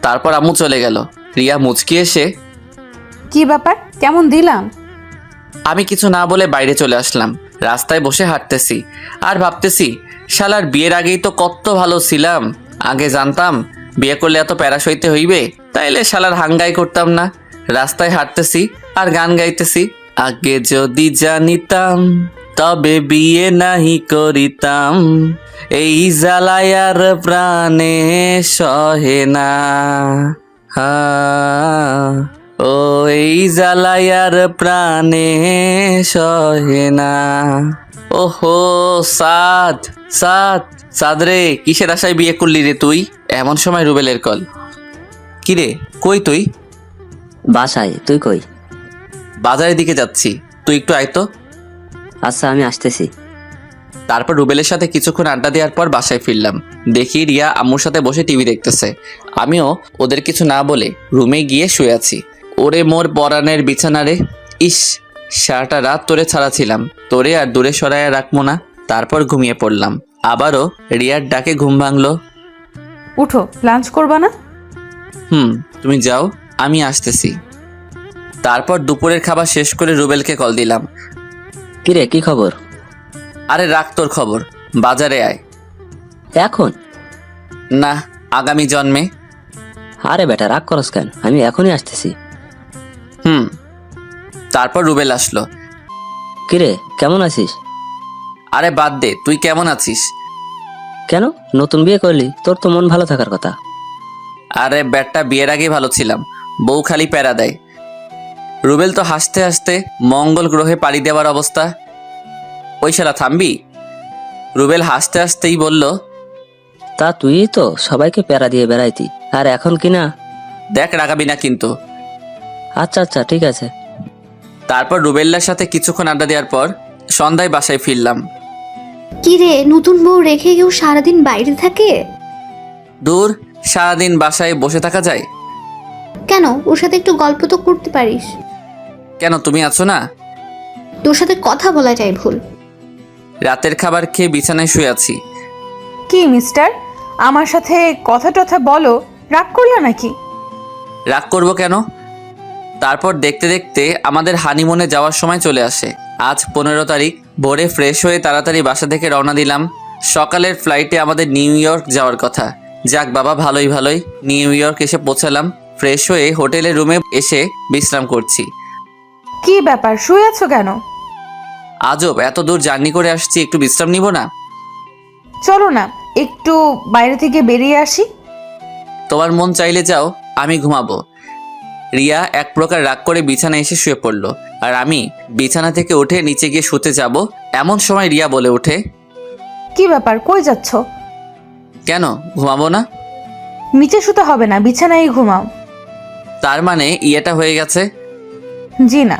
তারপর আম্মু চলে গেল। রিয়া মুচকি এসে, কি ব্যাপার, কেমন দিলাম? আমি কিছু না বলে বাইরে চলে আসলাম। রাস্তায় বসে হাঁটতেছি আর ভাবতেছি, শালার বিয়ের আগেই তো কত ভালো ছিলাম। আগে জানতাম বিয়ে করলে এত প্যারা সইতে হইবে, তাইলে শালার হাঙ্গাই করতাম না। রাস্তায় হাঁটতেছি আর গান গাইতেছি, আগে যদি জানিতাম তবে বিয়ে নাহি করিতাম, এই জ্বালায়ার প্রাণে সহে না। ও এই জ্বালায়ার প্রাণে সহে না। ওহো সাদ, সাদ, সাদ রে, কিসের আশায় বিয়ে করলি রে তুই? এমন সময় রুবেলের কল। কিরে কই তুই? বাসায়, তুই কই? বাজারের দিকে যাচ্ছি, তুই একটু আয় তো। আচ্ছা আমি আসতেছি। তারপর রুবেলের সাথে কিছুক্ষণ আড্ডা দেওয়ার পর বাসায় ফিরলাম। দেখি রিয়া আম্মুর সাথে বসে টিভি দেখতেছে। আমিও ওদের কিছু না বলে রুমে গিয়ে শুয়ে আছি। ওরে মোর পরাণের বিছানা রে, ইস সারাটা রাত তোরে ছাড়া ছিলাম, তোরে আর দূরে সরাইয়া রাখবো না। তারপর ঘুমিয়ে পড়লাম। আবারও রিয়ার ডাকে ঘুম ভাঙলো। উঠো, লাঞ্চ করবা না? তুমি যাও, আমি আসতেছি। তারপর দুপুরের খাবার শেষ করে রুবেলকে কল দিলাম। কিরে কি খবর? আরে রাখ তোর খবর, বাজারে আয়। এখন না, আগামী জন্মে। আরে বেটা রাগ করস কেন, আমি এখনই আসতেছি। তারপর রুবেল আসলো। কিরে কেমন আছিস? আরে বাদ দে, তুই কেমন আছিস? কেন, নতুন বিয়ে করলি, তোর তো মন ভালো থাকার কথা। আরে ব্যাটটা বিয়ের আগেই ভালো ছিলাম, বউ খালি প্যারা দেয়। রুবেল তো হাসতে হাসতে মঙ্গল গ্রহে পাড়ি দেওয়ার অবস্থা। ওই শালা থামবি? রুবেল হাসতে হাসতেই বলল, তা তুই তো সবাইকে প্যারা দিয়ে বেড়াইতি, আর এখন কি না? দেখ রাগাবি না কিন্তু। আচ্ছা আচ্ছা ঠিক আছে। তারপর রুবেল্লার সাথে কিছুক্ষণ আড্ডা দেওয়ার পর সন্ধ্যায় বাসায় ফিরলাম। কি রে, নতুন বউ রেখে কেউ সারাদিন বাইরে থাকে? দূর, সারাদিন বাসায় বসে থাকা যায়? কেন, ওর সাথে একটু গল্প তো করতে পারিস। কেন তুমি আছো না? তোর সাথে কথা বলা যায় ভুল। রাতের খাবার খেয়ে বিছানায় শুয়ে আছি। কি মিস্টার, আমার সাথে কথা টথা বলো, রাগ করলে নাকি? রাগ করব কেন? তারপর দেখতে দেখতে আমাদের হানিমুনে যাওয়ার সময় চলে আসে। আজ 15 তারিখ। ভোরে ফ্রেশ হয়ে তাড়াতাড়ি বাসা থেকে রওনা দিলাম। সকালের ফ্লাইটে আমাদের নিউ ইয়র্ক যাওয়ার কথা। যাক বাবা, ভালোই ভালোই নিউ ইয়র্ক এসে পৌঁছালাম। ফ্রেশ হয়ে হোটেলের রুমে এসে বিশ্রাম করছি। কি ব্যাপার, শুয়ে আছো কেন? আজব, এত দূর জার্নি করে আসছি, একটু বিশ্রাম নিব না? চলো না একটু বাইরে থেকে বেরিয়ে আসি। তোমার মন চাইলে যাও, আমি ঘুমাবো। রিয়া এক প্রকার রাগ করে বিছানায় এসে শুয়ে পড়ল, আর আমি বিছানা থেকে উঠে নিচে গিয়ে শুতে যাব। এমন সময় রিয়া বলে ওঠে, কি ব্যাপার, কই যাচ্ছ? কেন ঘুমাবো না? নিচে শুতে হবে না, বিছানায় ঘুমাও। তার মানে ইয়েটা হয়ে গেছে? জি না,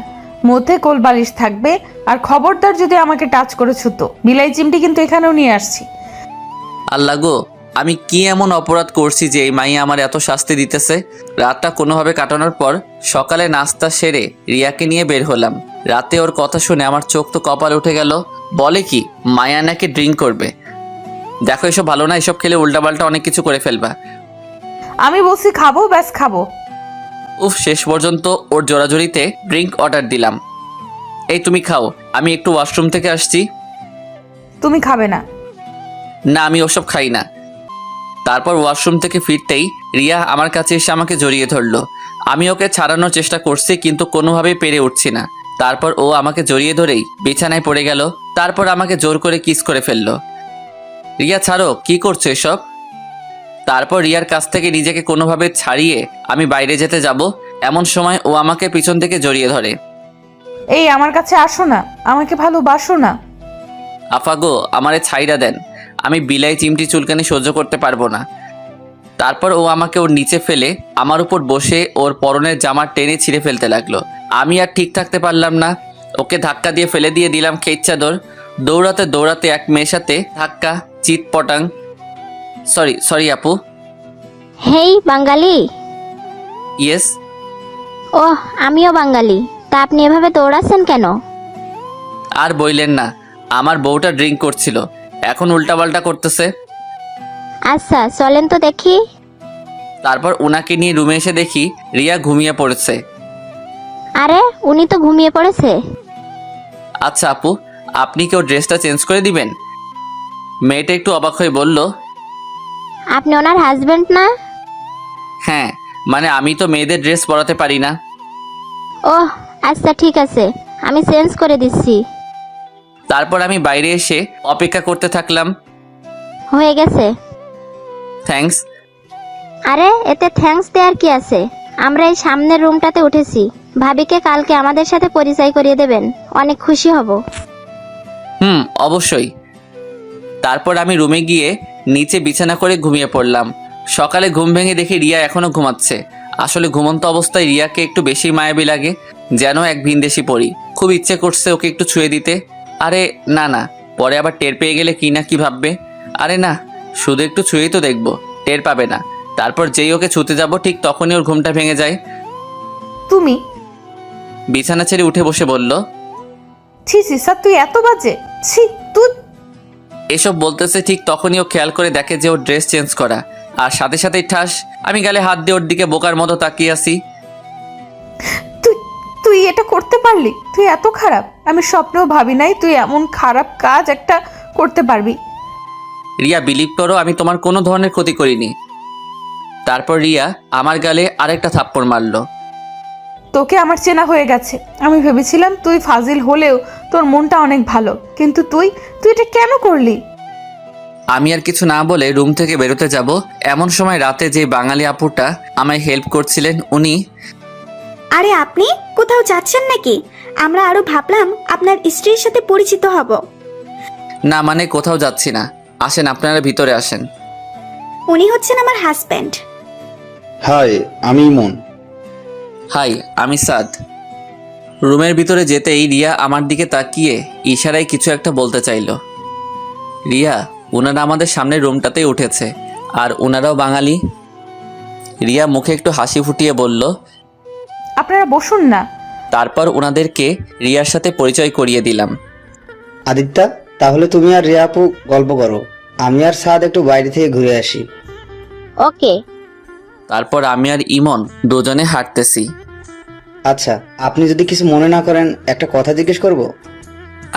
মধ্যে কোলবালিশ থাকবে। আর খবরদার যদি আমাকে টাচ করেছো তো বিলাই চিমটি কিন্তু এখানেও নিয়ে আসছি। আল্লাহ গো, আমি কি এমন অপরাধ করছি যে এই মাইয়া আমার এত শাস্তি দিতেছে? রাতটা কোনোভাবে কাটানোর পর সকালে নাস্তা সেরে রিয়াকে নিয়ে বের হলাম। রাতে ওর কথা শুনে আমার চোখ তো কপালে উঠে গেল। বলে কি মায়া নাকি ড্রিঙ্ক করবে। দেখো এসব ভালো না, এসব খেলে উল্টাপাল্টা অনেক কিছু করে ফেলবা। আমি বলছি খাবো, ব্যাস খাবো। উফ, শেষ পর্যন্ত ওর জোরাজোরিতে ড্রিঙ্ক অর্ডার দিলাম। এই তুমি খাও, আমি একটু ওয়াশরুম থেকে আসছি। তুমি খাবে না? না, আমি ওসব খাই না। তারপর ওয়াশরুম থেকে ফিরতেই রিয়া আমার কাছে এসে আমাকে জড়িয়ে ধরলো। আমি ওকে ছাড়ানোর চেষ্টা করছি, কিন্তু কোনোভাবেই পেরে উঠছি না। তারপর ও আমাকে জড়িয়ে ধরেই বিছানায় পড়ে গেল। তারপর আমাকে জোর করে কিস করে ফেললো। রিয়া ছাড়ো, কি করছো এসব? তারপর রিয়ার কাছ থেকে নিজেকে কোনোভাবে ছাড়িয়ে আমি বাইরে যেতে যাব, এমন সময় ও আমাকে পিছন থেকে জড়িয়ে ধরে। এই আমার কাছে আসো না, আমাকে ভালোবাসো না। আফাগো, আমারে ছাইড়া দেন, আমি বিলাই চিমটি চুলকানি সহ্য করতে পারবো না। তারপর ও আমাকে ওর নিচে ফেলে আমার উপর বসে ওর পরনের জামা টেনে ছিঁড়ে ফেলতে লাগলো। আমি আর ঠিক থাকতে পারলাম না, ওকে ধাক্কা দিয়ে ফেলে দিয়ে দিলাম খেইচ্ছা দৌড়। দৌড়াতে দৌড়াতে এক মেয়ের সাথে ধাক্কা, চিৎ পটাং। সরি আপু। হেই বাঙালি। ইয়েস। ওহ, আমিও বাঙালি। তা আপনি এভাবে দৌড়াচ্ছেন কেন? আর বইলেন না, আমার বউটা ড্রিঙ্ক করছিল, এখন উল্টাপাল্টা করতেছে। আচ্ছা চলেন তো দেখি। তারপর ওনাকে নিয়ে রুমে এসে দেখি রিয়া ঘুমিয়ে পড়েছে। আরে উনি তো ঘুমিয়ে পড়েছে। আচ্ছা আপু, আপনি কি ওর ড্রেসটা চেঞ্জ করে দিবেন? মেয়েটা একটু অবাক হয়ে বলল, আপনি ওনার হাজবেন্ড না? হ্যাঁ, মানে আমি তো মেয়েদের ড্রেস পরাতে পারি না। ওহ আচ্ছা ঠিক আছে, আমি চেঞ্জ করে দিচ্ছি। তারপর আমি বাইরে এসে অপেক্ষা করতে থাকলাম। হয়ে গেছে। থ্যাঙ্কস। আরে এতে থ্যাঙ্কস দেওয়ার কি আছে? আমরা এই সামনের রুমটাতে উঠেছি। ভাবিকে কালকে আমাদের সাথে পরিচয় করিয়ে দেবেন, অনেক খুশি হব। অবশ্যই। তারপর আমি রুমে গিয়ে নিচে বিছানা করে ঘুমিয়ে পড়লাম। সকালে ঘুম ভেঙে দেখি রিয়া এখনো ঘুমাচ্ছে। আসলে ঘুমন্ত অবস্থায় রিয়াকে একটু বেশি মায়াবী লাগে, যেন এক ভিনদেশি পড়ি। খুব ইচ্ছে করছে ওকে একটু ছুঁয়ে দিতে। আরে না, পরে আবার টের পেয়ে গেলে কি না কি ভাববে। আরে না, শুধু একটু ছুঁয়েই তো দেখবো, টের পাবে না। তারপর যেই ওকে ছুঁতে যাব ঠিক তখনই ওর ঘুমটা ভেঙে যায়। তুমি? বিছানা ছেড়ে উঠে বসে বলল, ছি ছি স্যার, তুই এত বাজে, ছি তুই। এসব বলতেছে ঠিক তখনই ও খেয়াল করে দেখে যে ওর ড্রেস চেঞ্জ করা, আর সাথে সাথেই ঠাস। আমি গালে হাত দিয়ে ওর দিকে বোকার মতো তাকিয়ে আছি। তুই এটা করতে পারলি? তুই এত খারাপ, আমি স্বপ্নেও ভাবি নাই তুই এমন খারাপ কাজ একটা করতে পারবি। রিয়া, বিলিভ করো আমি তোমার কোনো ধরনের ক্ষতি করিনি। তারপর রিয়া আমার গালে আরেকটা থাপ্পড় মারলো। তোকে আমার চেনা হয়ে গেছে। আমি ভেবেছিলাম তুই ফাজিল হলেও তোর মনটা অনেক ভালো, কিন্তু তুই এটা কেন করলি? আমি আর কিছু না বলে রুম থেকে বেরোতে যাব, এমন সময় রাতে যে বাঙালি আপুটা আমায় হেল্প করছিলেন উনি, আরে আপনি কোথাও যাচ্ছেন নাকি? আমরা আরো ভাবলাম আপনার স্ত্রীর সাথে পরিচিত হব। না মানে কোথাও যাচ্ছি না, আসেন আপনারা ভিতরে আসেন। উনি হচ্ছেন আমার হাজব্যান্ড। হাই, আমি ইমন। হাই, আমি সাদ। রুমের ভিতরে যেতেই রিয়া আমার দিকে তাকিয়ে ইশারায় কিছু একটা বলতে চাইলো। রিয়া, ওনারা আমাদের সামনের রুমটাতেই উঠেছে, আর ওনারাও বাঙালি। রিয়া মুখে একটু হাসি ফুটিয়ে বলল, আপনারা বসুন না। তারপর ওনাদেরকে রিয়ার সাথে পরিচয় করিয়ে দিলাম। আদিত্যা, তাহলে তুমি আর রিয়া আপু গল্প করো, আমি আর সাদ একটু বাইরে থেকে ঘুরে আসি। ওকে। তারপর আমি আর ইমন দুজনে হাঁটতেছি। আচ্ছা, আপনি যদি কিছু মনে না করেন একটা কথা জিজ্ঞেস করব?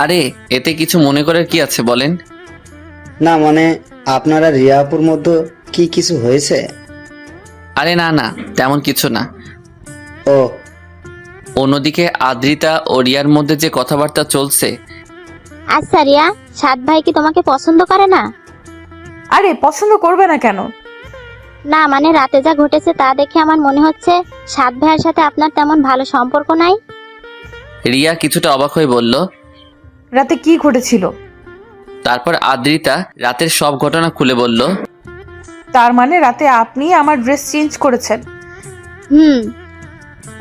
আরে এতে কিছু মনে করার কি আছে বলেন। না মানে, আপনারা রিয়া আপুর মধ্যে কি কিছু হয়েছে? আরে না না, তেমন কিছু না। ও, অন্যদিকে আদ্রিতা ও রিয়ার মধ্যে যে কথাবার্তা চলছে। আচ্ছা রিয়া, সাদ ভাই কি তোমাকে পছন্দ করে না? আরে পছন্দ করবে না কেন? না মানে রাতে যা ঘটেছে তা দেখে আমার মনে হচ্ছে সাদ ভাইয়ের সাথে আপনার তেমন ভালো সম্পর্ক নাই। রিয়া কিছুটা অবাক হয়ে বলল। রাতে কি ঘটেছিল? তারপর আদ্রিতা রাতের সব ঘটনা খুলে বলল। তার মানে রাতে আপনি আমার ড্রেস চেঞ্জ করেছেন? হুম।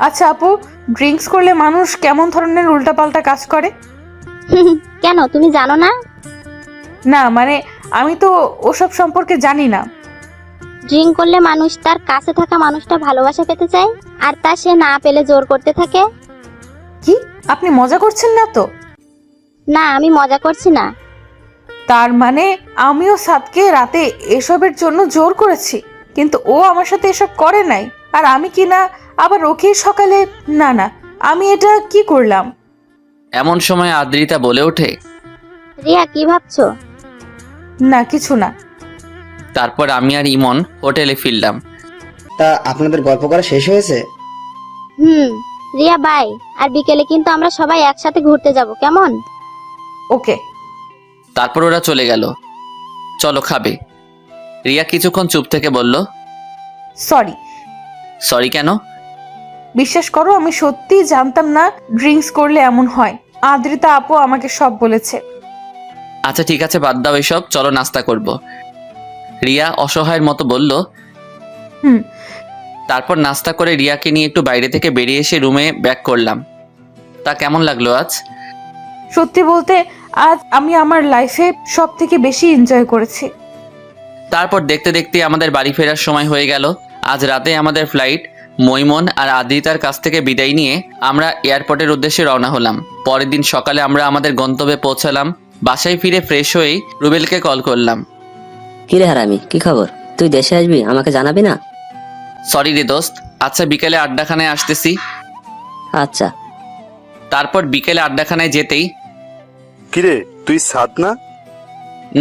আচ্ছা আপু, ড্রিঙ্কস করলে মানুষ কেমন ধরনের উল্টাপাল্টা কাজ করে? কেন, তুমি জানো না? না মানে, আমি তো ওসব সম্পর্কে জানি না। ড্রিঙ্ক করলে মানুষ তার কাছে থাকা মানুষটা ভালোবাসা পেতে চায়, আর তা সে না পেলে জোর করতে থাকে। কি আপনি মজা করছেন না তো? না, আমি মজা করছি না। তার মানে আমিও সাদকে রাতে এসবের জন্য জোর করেছি, কিন্তু ও আমার সাথে এসব করে নাই, আর আমি কি না আবার ওকে সকালে? না না, আমি এটা কি করলাম? এমন সময় আদ্রিতা বলে ওঠে। রিয়া, কি ভাবছো? না কিছু না। তারপর আমি আর ইমন হোটেলে ফিরলাম। তা আপনাদের গল্প করা শেষ হয়েছে? হুম। রিয়া বাই, আর বিকেলে কিন্তু আমরা সবাই একসাথে ঘুরতে যাব, কেমন? ওকে। তারপর ওরা চলে গেল। চলো খাবে। রিয়া কিছুক্ষণ চুপ থেকে বলল। সরি। সরি কেন? বিশ্বাস করো, আমি সত্যিই জানতাম না ড্রিঙ্কস করলে এমন হয়। আদ্রিতা আপু আমাকে সব বলেছে। আচ্ছা ঠিক আছে, বাদ দাও এসব, চলো নাস্তা করব। রিয়া অসহায়ের মতো বলল। হুম। তারপর নাস্তা করে রিয়াকে নিয়ে একটু বাইরে থেকে বেরিয়ে এসে রুমে ব্যাক করলাম। তা কেমন লাগলো আজ? সত্যি বলতে আজ আমি আমার লাইফে সব থেকে বেশি এনজয় করেছি। তারপর দেখতে দেখতে আমাদের বাড়ি ফেরার সময় হয়ে গেল। আজ রাতে আমাদের ফ্লাইট। মৈমন আর আদ্রিতার কাছ থেকে বিদায় নিয়ে আমরা এয়ারপোর্টের উদ্দেশ্যে রওনা হলাম। পরের দিন সকালে আমরা আমাদের গন্তব্যে পৌঁছালাম। বাসায় ফিরে ফ্রেশ হয়েই রুবেলকে কল করলাম। কিরে হারামি, কি খবর? তুই দেশে আসবি, আমাকে জানাবি না? সরি রে দোস্ত, আচ্ছা বিকেলে আড্ডাখানায় আসতেছি। আচ্ছা। তারপর বিকেলে আড্ডাখানায় যেতেই। কিরে, তুই সাদ না?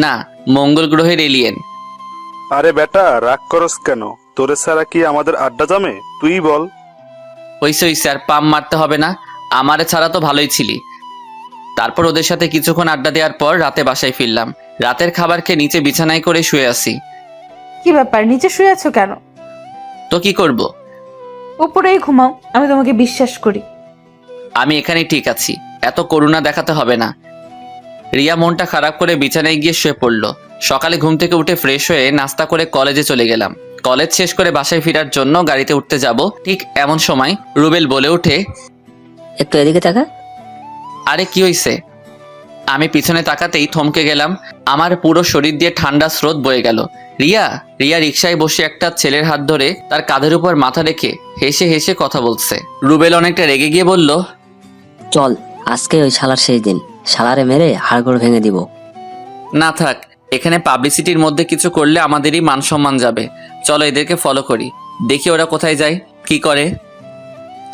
না, মঙ্গল গ্রহের এলিয়েন। আরে বেটা, রাগ করস কেন? তোরে ছাড়া কি আমাদের আড্ডা জমে? তুই বল। হইছে আর পাম মারতে হবে না, আমারে ছাড়া তো ভালোই ছিলি। তারপর ওদের সাথে কিছুক্ষণ আড্ডা দেওয়ার পর রাতে বাসায় ফিরলাম। রাতের খাবার খেয়ে নিচে বিছানায় করে শুয়ে আছি। কি ব্যাপার, নিচে শুয়ে আছো কেন? তো কি করব? উপরেই ঘুমাও, আমি তোমাকে বিশ্বাস করি। আমি এখানেই ঠিক আছি, এত করুণা দেখাতে হবে না। রিয়া মনটা খারাপ করে বিছানায় গিয়ে শুয়ে পড়ল। সকালে ঘুম থেকে উঠে ফ্রেশ হয়ে নাস্তা করে কলেজে চলে গেলাম। কলেজ শেষ করে বাসায় ফেরার জন্য গাড়িতে উঠতে যাব, ঠিক এমন সময় রুবেল বলে ওঠে। একটু এদিকে তাকা। আরে কি হইছে? আমি পিছনে তাকাতেই থমকে গেলাম। আমার পুরো শরীর দিয়ে ঠান্ডা স্রোত বয়ে গেল। রিয়া রিয়া রিকশায় বসে একটা ছেলের হাত ধরে তার কাঁধের উপর মাথা রেখে হেসে হেসে কথা বলছে। রুবেল অনেকটা রেগে গিয়ে বলল। চল, আজকে ওই শালার সেই দিন, শালারে মেরে হাড়গোড় ভেঙে দিব। না থাক, এখানে পাবলিসিটির মধ্যে কিছু করলে আমাদেরই মান সম্মান যাবে। চলো এদেরকে ফলো করি, দেখি ওরা কোথায় যায়, কি করে।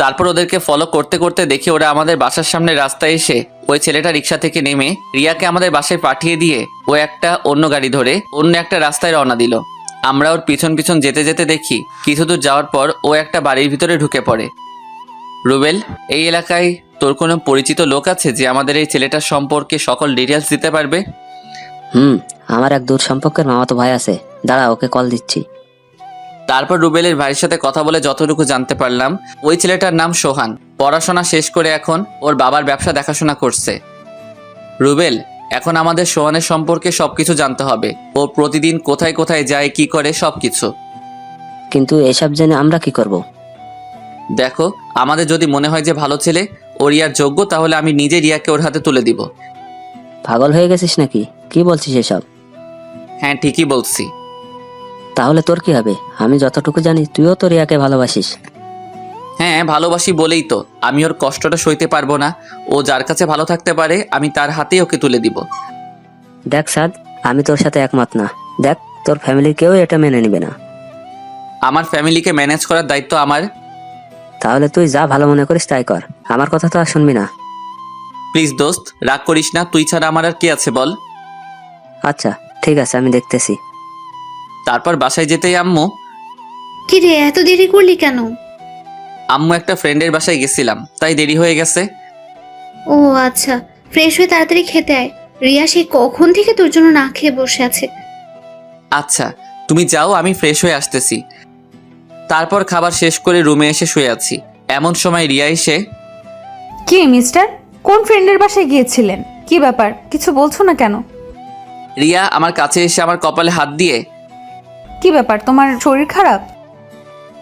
তারপর ওদেরকে ফলো করতে করতে দেখি ওরা আমাদের বাসার সামনে রাস্তায় এসে ওই ছেলেটা রিক্সা থেকে নেমে রিয়াকে আমাদের বাসায় পাঠিয়ে দিয়ে ও একটা অন্য গাড়ি ধরে অন্য একটা রাস্তায় রওনা দিল। আমরা ওর পিছন পিছন যেতে যেতে দেখি কিছু দূর যাওয়ার পর ও একটা বাড়ির ভিতরে ঢুকে পড়ে। রুবেল, এই এলাকায় তোর কোনো পরিচিত লোক আছে যে আমাদের এই ছেলেটার সম্পর্কে সকল ডিটেলস দিতে পারবে? আমার এক দূর সম্পর্কের মামাতো ভাই আছে, দাঁড়া ওকে কল দিচ্ছি। তারপর রুবেলের ভাইয়ের সাথে কথা বলে যতটুকু জানতে পারলাম, ওই ছেলেটার নাম সোহান। পড়াশোনা শেষ করে এখন ওর বাবার ব্যবসা দেখাশোনা করছে। রুবেল, এখন আমাদের সোহানের সম্পর্কে সবকিছু জানতে হবে। ও প্রতিদিন কোথায় কোথায় যায়, কি করে, সবকিছু। কিন্তু এসব জেনে আমরা কি করব? দেখো, আমাদের যদি মনে হয় যে ভালো ছেলে ও রিয়ার যোগ্য, তাহলে আমি নিজে রিয়াকে ওর হাতে তুলে দিব। পাগল হয়ে গেছিস নাকি? কি বলছিস এসব? হ্যাঁ ঠিকই বলছি। তাহলে তোর কি হবে? আমি যতটুকু জানি তুইও তো রিয়াকে ভালোবাসিস। হ্যাঁ, ভালোবাসি বলেই তো আমি ওর কষ্টটা সইতে পারবো না। ও যার কাছে ভালো থাকতে পারে আমি তার হাতেই ওকে তুলে দিব। দেখ সাদ, আমি তোর সাথে একমত না। দেখ, তোর ফ্যামিলির কেউ এটা মেনে নিবে না। আমার ফ্যামিলিকে ম্যানেজ করার দায়িত্ব আমার। তাহলে তুই যা ভালো মনে করিস তাই কর, আমার কথা তো আর শুনবি না। প্লিজ দোস্ত, রাগ করিস না, তুই ছাড়া আমার আর কে আছে বল। আচ্ছা ঠিক আছে, আমি দেখতেছি। তারপর বাসায় যেতেই আম্মু কি রে, এত দেরি করলি কেন? একটা ফ্রেন্ডের বাসায় গেছিলাম, তাই দেরি হয়ে গেছে। ও আচ্ছা, ফ্রেশ হয়ে তাড়াতাড়ি খেতে আয়। রিয়া সেই কখন থেকে তোর জন্য না খেয়ে বসে আছে। আচ্ছা তুমি যাও, আমি ফ্রেশ হয়ে আসতেছি। তারপর খাবার শেষ করে রুমে এসে শুয়ে আছি। এমন সময় রিয়া এসে, কি মিস্টার, কোন ফ্রেন্ডের বাসায় গিয়েছিলেন? কি ব্যাপার, কিছু বলছো না কেন? রিয়া আমার কাছে এসে আমার কপালে হাত দিয়ে, কি ব্যাপার, তোমার শরীর খারাপ?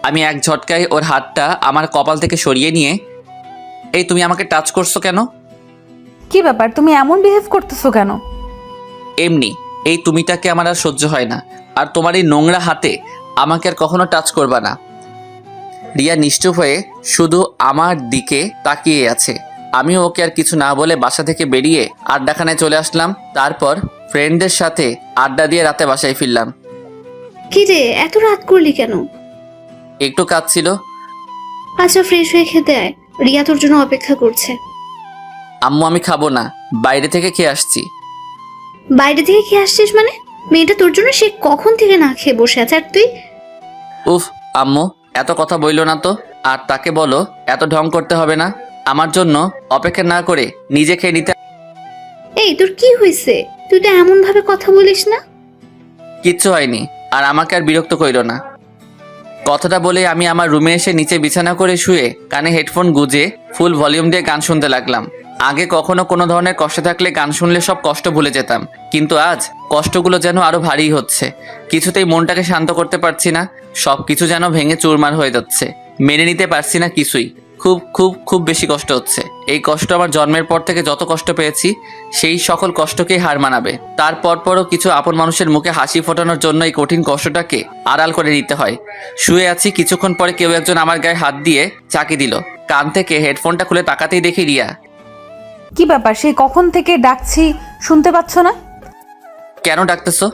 আমি এক ঝটকায় ওর হাতটা আমার কপাল থেকে সরিয়ে নিয়ে, এই তুমি আমাকে টাচ করছো কেন? কি ব্যাপার, তুমি এমন বিহেভ করতেছো কেন? এমনি, এই তুমিটাকে আমার আর সহ্য হয় না। আর তোমার এই নোংরা হাতে আমাকে আর কখনো টাচ করবা না। রিয়া নিশ্চুপ হয়ে শুধু আমার দিকে তাকিয়ে আছে। আমি ওকে আর কিছু না বলে বাসা থেকে বেরিয়ে আড্ডাখানায় চলে আসলাম। তারপর ফ্রেন্ডদের সাথে আড্ডা দিয়ে রাতে বাসায় ফিরলাম। কি রে, এত রাত করলি কেন? একটু কাজ ছিল। আচ্ছা ফ্রেশ হয়ে খেতে আয়, রিয়া তোর জন্য অপেক্ষা করছে। আম্মু আমি খাবো না, বাইরে থেকে খেয়ে আসছি। বাইরে থেকে খেয়ে আসছিস মানে? মেয়েটা তোর জন্য সে কখন থেকে না খেয়ে বসে আছে, আর তুই? উফ আম্মু, এত কথা বইলো না তো। আর তাকে বলো এত ঢং করতে হবে না। আমার জন্য অপেক্ষা না করে নিজে খেয়ে নিতে। এই তোর কি হয়েছে? তুই তো এমন ভাবে কথা বলিস না। কিচ্ছু হয়নি, আর আমাকে আর বিরক্ত কইরো না। কথাটা বলে আমি আমার রুমে এসে নিচে বিছানা করে শুয়ে কানে হেডফোন গুজে ফুল ভলিউম দিয়ে গান শুনতে লাগলাম। আগে কখনো কোনো ধরনের কষ্ট থাকলে গান শুনলে সব কষ্ট ভুলে যেতাম, কিন্তু আজ কষ্টগুলো যেন আরো ভারী হচ্ছে। কিছুতেই মনটাকে শান্ত করতে পারছি না, সব কিছু যেন ভেঙে চুরমার হয়ে যাচ্ছে। মেনে নিতে পারছি না কিছুই। খুব খুব খুব বেশি কষ্ট হচ্ছে। এই কষ্ট আমার জন্মের পর থেকে যত কষ্ট পেয়েছি সেই সকল কষ্টকেই হার মানাবে। তারপরও কিছু আপন মানুষের মুখে হাসি ফোটানোর জন্য এই কঠিন কষ্টটাকে আড়াল করে নিতে হয়। শুয়ে আছি, কিছুক্ষণ পরে কেউ একজন আমার গায়ে হাত দিয়ে চাকি দিল। কান থেকে হেডফোনটা খুলে তাকাতেই দেখি রিয়া। কি ব্যাপার, সেই কখন থেকে ডাকছি, শুনতে পাচ্ছ না? কেন ডাকতেছো?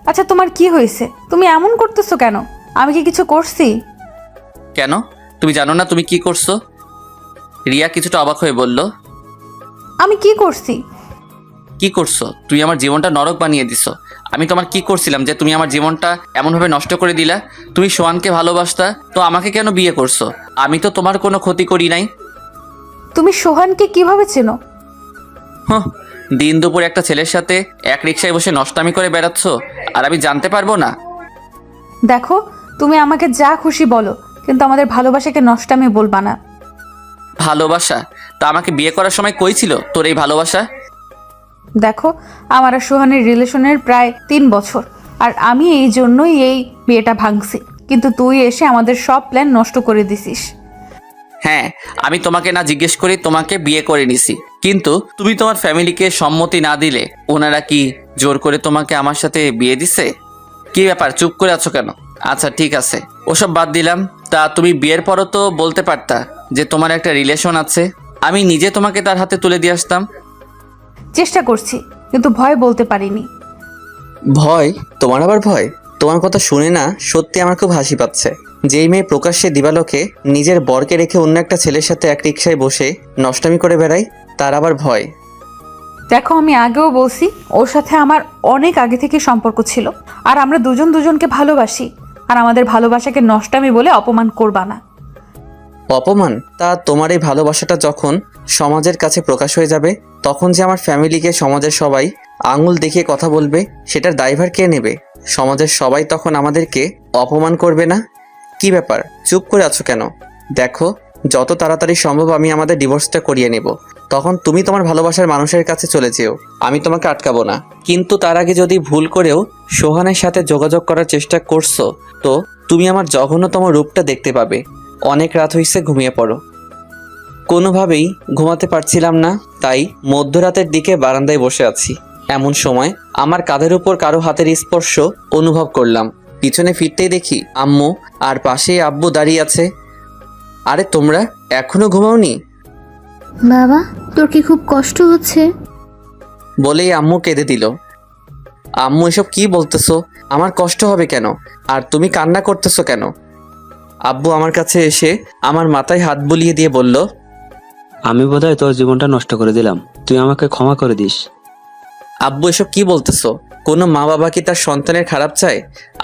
আচ্ছা তোমার কি হয়েছে, তুমি এমন করতেছো কেন? আমি কি কিছু করছি? কেন, তুমি জানো না তুমি কি করছো? রিয়া কিছুটা অবাক হয়ে বলল, আমি কি করছি? কি করছো? তুমি আমার জীবনটা নরক বানিয়ে দিছো। আমি তোমার কি করছিলাম যে তুমি আমার জীবনটা এমনভাবে নষ্ট করে দিলা? তুমি সোহানকে ভালোবাসতা, তো আমাকে কেন বিয়ে করছো? আমি তো তোমার কোনো ক্ষতি করি নাই। তুমি সোহানকে কিভাবে চেনো? দিন দুপুর একটা ছেলের সাথে এক রিকশায় বসে নষ্টামি করে বেড়াচ্ছ, আর আমি জানতে পারবো না? দেখো, তুমি আমাকে যা খুশি বলো, কিন্তু আমাদের ভালোবাসাকে নষ্টামি বলবা না। ভালোবাসা? তা আমাকে বিয়ে করার সময় কই ছিল তোর এই ভালোবাসা? দেখো, আমার আর সোহানের রিলেশনের প্রায় 3 বছর, আর আমি এই জন্যই এই বিয়েটা ভাঙছি, কিন্তু তুই এসে আমাদের সব প্ল্যান নষ্ট করে দিছিস। হ্যাঁ, আমি তোমাকে না জিজ্ঞেস করি তোমাকে বিয়ে করে নিছি, কিন্তু তুমি তোমার ফ্যামিলিকে সম্মতি না দিলে ওনারা কি জোর করে তোমাকে আমার সাথে বিয়ে দিছে? কি ব্যাপার, চুপ করে আছো কেন? আচ্ছা ঠিক আছে, ওসব বাদ দিলাম। তা তুমি বিয়ের পরও তো বলতে পারতা যে তোমার একটা রিলেশন আছে, আমি নিজে তোমাকে তার হাতে তুলে দিয়ে আসতাম। চেষ্টা করছি, কিন্তু ভয় বলতে পারিনি। ভয়? তোমার আবার ভয়? তোমার কথা শুনে না সত্যি আমার খুব হাসি পাচ্ছে। যেই মেয়ে প্রকাশ্যে দিবালোকে নিজের বরকে রেখে অন্য একটা ছেলের সাথে এক রিকশায় বসে নষ্টামি করে বেড়ায়, তার আবার ভয়? দেখো, আমি আগেও বলছি ওর সাথে আমার অনেক আগে থেকে সম্পর্ক ছিল, আর আমরা দুজন দুজনকে ভালোবাসি, আর আমাদের ভালোবাসাকে নষ্টামি বলে অপমান করবা না। অপমান? তা তোমার এই ভালোবাসাটা যখন সমাজের কাছে প্রকাশ হয়ে যাবে, তখন যে আমার ফ্যামিলিকে সমাজের সবাই আঙুল দেখিয়ে কথা বলবে, সেটার দায়ভার কে নেবে? সমাজের সবাই তখন আমাদেরকে অপমান করবে না? কি ব্যাপার, চুপ করে আছো কেন? দেখো, যত তাড়াতাড়ি সম্ভব আমি আমাদের ডিভোর্সটা করিয়ে নেব, তখন তুমি তোমার ভালোবাসার মানুষের কাছে চলে যেও, আমি তোমাকে আটকাবো না। কিন্তু তার আগে যদি ভুল করেও সোহানের সাথে যোগাযোগ করার চেষ্টা করছো, তো তুমি আমার জঘন্যতম রূপটা দেখতে পাবে। অনেক রাত হয়েছে, ঘুমিয়ে পড়ো। কোনোভাবেই ঘুমাতে পারছিলাম না, তাই মধ্যরাতের দিকে বারান্দায় বসে আছি। এমন সময় আমার কাঁধের উপর কারো হাতের স্পর্শ অনুভব করলাম। পিছনে ফিরতেই দেখি আম্মু, আর পাশেই আব্বু দাঁড়িয়ে আছে। আরে তোমরা এখনো ঘুমাওনি? বাবা, তোর কি খুব কষ্ট হচ্ছে? বলেই আম্মু কেঁদে দিল। আম্মু এসব কি বলতেছো? আমার কষ্ট হবে কেন? আর তুমি কান্না করতেছো কেন? আব্বু আমার কাছে এসে আমার মাথায় হাত বুলিয়ে দিয়ে বলল, আমি বোধহয় তোর জীবনটা নষ্ট করে দিলাম, তুই আমাকে ক্ষমা করে দিস। আব্বু এসব কি বলতেছো? কোনো মা বাবা কি তার সন্তানের খারাপ চায়?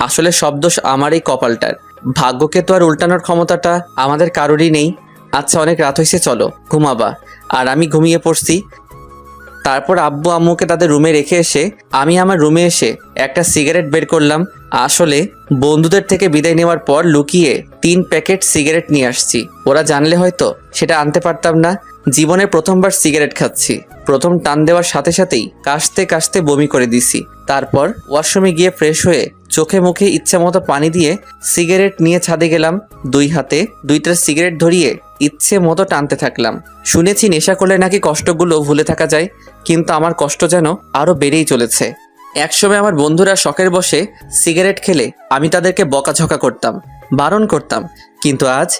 আসলে সব দোষ আমার এই কপালটার। ভাগ্যকে তো আর উল্টানোর ক্ষমতাটা আমাদের কারোরই নেই। আচ্ছা, অনেক রাত হয়েছে, চলো ঘুমাবা। আর আমি ঘুমিয়ে পড়ছি। তারপর আব্বু আম্মুকে তাদের রুমে রেখে এসে আমি আমার রুমে এসে একটা সিগারেট বের করলাম। আসলে বন্ধুদের থেকে বিদায় নেওয়ার পর লুকিয়ে 3 প্যাকেট সিগারেট নিয়ে আসছি। ওরা জানলে হয়তো সেটা আনতে পারতাম না। জীবনে প্রথমবার সিগারেট খাচ্ছি। প্রথম টান দেওয়ার সাথে সাথেই কাশতে কাশতে বমি করে দিছি। তারপর ওয়াশরুমে গিয়ে ফ্রেশ হয়ে চোখে মুখে ইচ্ছা মতো পানি দিয়ে সিগারেট নিয়ে ছাদে গেলাম। 2 হাতে 2টা সিগারেট ধরিয়ে ইচ্ছে মতো টানতে থাকলাম। শুনেছি নেশা করলে নাকি কষ্টগুলো ভুলে থাকা যায়, কিন্তু আমার কষ্ট যেন আরো বেড়েই চলেছে। একসময় আমার বন্ধুরা শখের বসে সিগারেট খেলে আমি তাদেরকে বকাঝকা করতাম, বারণ করতাম, কিন্তু আজ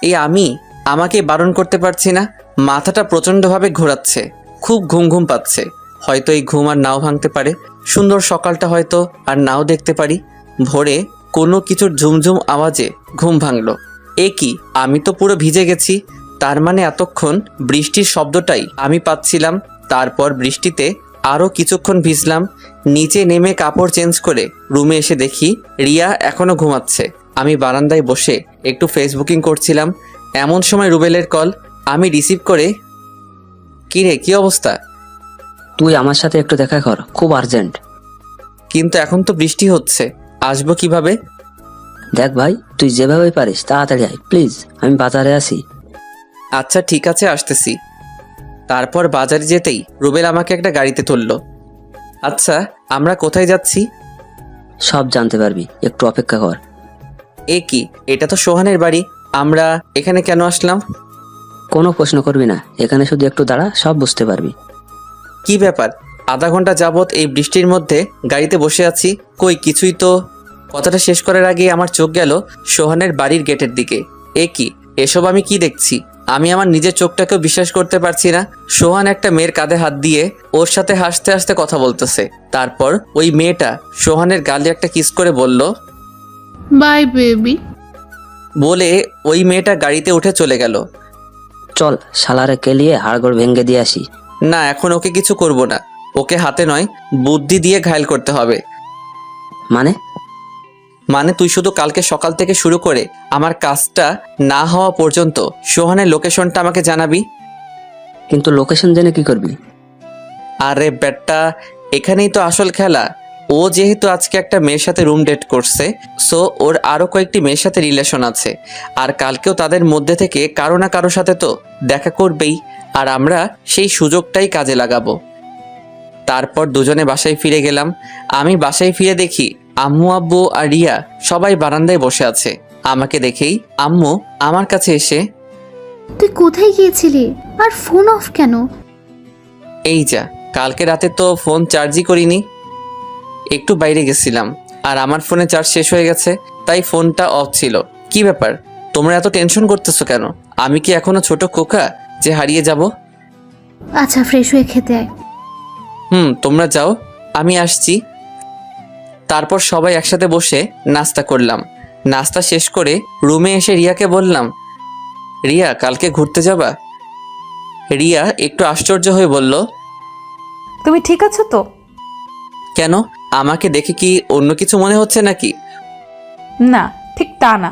এই আমি আমাকে বারণ করতে পারছি না। মাথাটা প্রচণ্ডভাবে ঘোরাচ্ছে, খুব ঘুম ঘুম পাচ্ছে। হয়তো এই ঘুম আর নাও ভাঙতে পারে। সুন্দর সকালটা হয়তো আর নাও দেখতে পারি। ভোরে কোনো কিছুর ঝুমঝুম আওয়াজে ঘুম ভাঙলো। এ কি, আমি তো পুরো ভিজে গেছি। তার মানে এতক্ষণ বৃষ্টির শব্দটাই আমি পাচ্ছিলাম। তারপর বৃষ্টিতে আরও কিছুক্ষণ ভিজলাম। নিচে নেমে কাপড় চেঞ্জ করে রুমে এসে দেখি রিয়া এখনো ঘুমাচ্ছে। আমি বারান্দায় বসে একটু ফেসবুকিং করছিলাম। এমন সময় রুবেলের কল। আমি রিসিভ করে, কি রে, কি অবস্থা? তুই আমার সাথে একটু দেখা কর, খুব আর্জেন্ট। কিন্তু এখন তো বৃষ্টি হচ্ছে, আসবো কিভাবে? দেখ ভাই, তুই যেভাবে পারিস তাড়াতাড়ি আয় প্লিজ, আমি বাজারে আছি। আচ্ছা ঠিক আছে, আসতেছি। তারপর বাজারে যেতেই রুবেল আমাকে একটা গাড়িতে তুললো। আচ্ছা, আমরা কোথায় যাচ্ছি? সব জানতে পারবি, একটু অপেক্ষা কর। এ কি, এটা তো সোহানের বাড়ি। আমরা এখানে কেন আসলাম? কোনো প্রশ্ন করবি না, এখানে শুধু একটু দাঁড়া, সব বুঝতে পারবি। কি ব্যাপার? আধা ঘন্টা যাবত এই বৃষ্টির মধ্যে গাড়িতে বসে আছি, কই কিছুই তো। কথাটা শেষ করার আগে আমার চোখ গেল সোহানের বাড়ির গেটের দিকে। এ কি, এসব আমি কি দেখছি? আমি আমার নিজের চোখটাকেও বিশ্বাস করতে পারছি না। সোহান একটা মেয়ের কাঁধে হাত দিয়ে ওর সাথে হাসতে হাসতে কথা বলতেছে। তারপর ওই মেয়েটা সোহানের গালে একটা কিস করে বলল, বাই বেবি। বলে ওই মেয়েটা গাড়িতে উঠে চলে গেল। চল শালারে কেলিয়ে হাড়গোড় ভেঙে দিয়ে আসি। না, এখন ওকে কিছু করব না। ওকে হাতে নয়, বুদ্ধি দিয়ে ঘায়েল করতে হবে। মানে তুই শুধু কালকে সকাল থেকে শুরু করে আমার কাজটা না হওয়া পর্যন্ত সোহানের লোকেশনটা আমাকে জানাবি। কিন্তু লোকেশন জেনে কি করবি? আরে বেটা, এখানেই তো আসল খেলা। ও যেহেতু আজকে একটা মেয়ের সাথে রুম ডেট করছে, সো ওর আরো কয়েকটি মেয়ের সাথে রিলেশন আছে। আর কালকেও তাদের মধ্যে থেকে কারো না কারো সাথে তো দেখা করবেই। আর আমরা সেই সুযোগটাই কাজে লাগাবো। তারপর দুজনে বাসায় ফিরে গেলাম। আমি বাসায় ফিরে দেখি আম্মু, আব্বু আর রিয়া সবাই বারান্দায় বসে আছে। আমাকে দেখেই আম্মু আমার কাছে এসে, তুই কোথায় গিয়েছিলি আর ফোন অফ কেন? এই যা, কালকে রাতে তো ফোন চার্জই করিনি, একটু বাইরে গেছিলাম আর আমার ফোনে চার্জ শেষ হয়ে গেছে, তাই ফোনটা অফ ছিল। কি ব্যাপার, তোমরা এত টেনশন করতেছো কেন? আমি কি এখনো ছোট খোকা যে হারিয়ে যাব? আচ্ছা, ফ্রেশ হয়ে খেতে আয়। তোমরা যাও, আমি আসছি। তারপর সবাই একসাথে বসে নাস্তা করলাম। নাস্তা শেষ করে রুমে এসে রিয়াকে বললাম, রিয়া কালকে ঘুরতে যাবা? রিয়া একটু আশ্চর্য হয়ে বলল, তুমি ঠিক আছো তো? কেন, আমাকে দেখে কি অন্য কিছু মনে হচ্ছে নাকি? না, ঠিক তা না।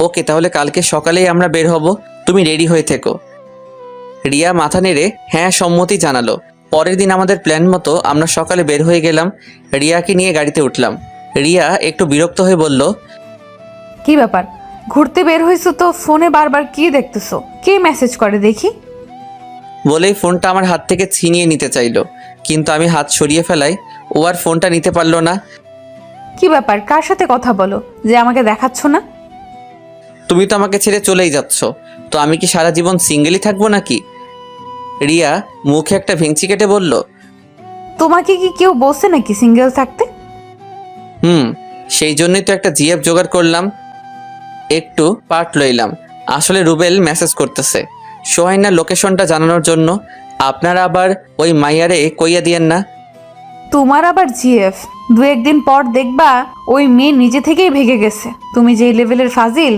ওকে, তাহলে কালকে সকালেই আমরা বের হব, তুমি রেডি হয়ে থেকো। রিয়া মাথা নেড়ে হ্যাঁ সম্মতি জানালো। পরের দিন আমাদের প্ল্যান মতো আমরা সকালে বের হয়ে গেলাম। রিয়াকে নিয়ে গাড়িতে উঠলাম। রিয়া একটু বিরক্ত হয়ে বলল, কি ব্যাপার, ঘুরতে বের হয়েছো তো ফোনে বারবার কি দেখতেছো? কে মেসেজ করে দেখি? বলেই ফোনটা আমার হাত থেকে ছিনিয়ে নিতে চাইলো, কিন্তু আমি হাত সরিয়ে ফেলাই ও আর ফোনটা নিতে পারলো না। কি ব্যাপার, কার সাথে কথা বলো যে আমাকে দেখাচ্ছ না? তুমি তো আমাকে ছেড়ে চলেই যাচ্ছ, তো আমি কি সারা জীবন সিঙ্গেলই থাকবো নাকি? রিয়া মুখে একটা ভেঙচি কেটে বলল, তোমাকে কি কেউ বলছে নাকি সিঙ্গেল থাকতে? সেই জন্যই তো একটা জিএফ জোগাড় করলাম, একটু পার্ট লইলাম। আসলে রুবেল মেসেজ করতেছে সোহাইনার লোকেশনটা জানানোর জন্য। আপনারা আবার ওই মাইয়ারে কইয়া দিয়েন না। তোমার আবার জিএফ, 2-1 দিন পর দেখবা ওই মেয়ে নিজে থেকেই ভেগে গেছে তুমি যে লেভেলের ফাজিল।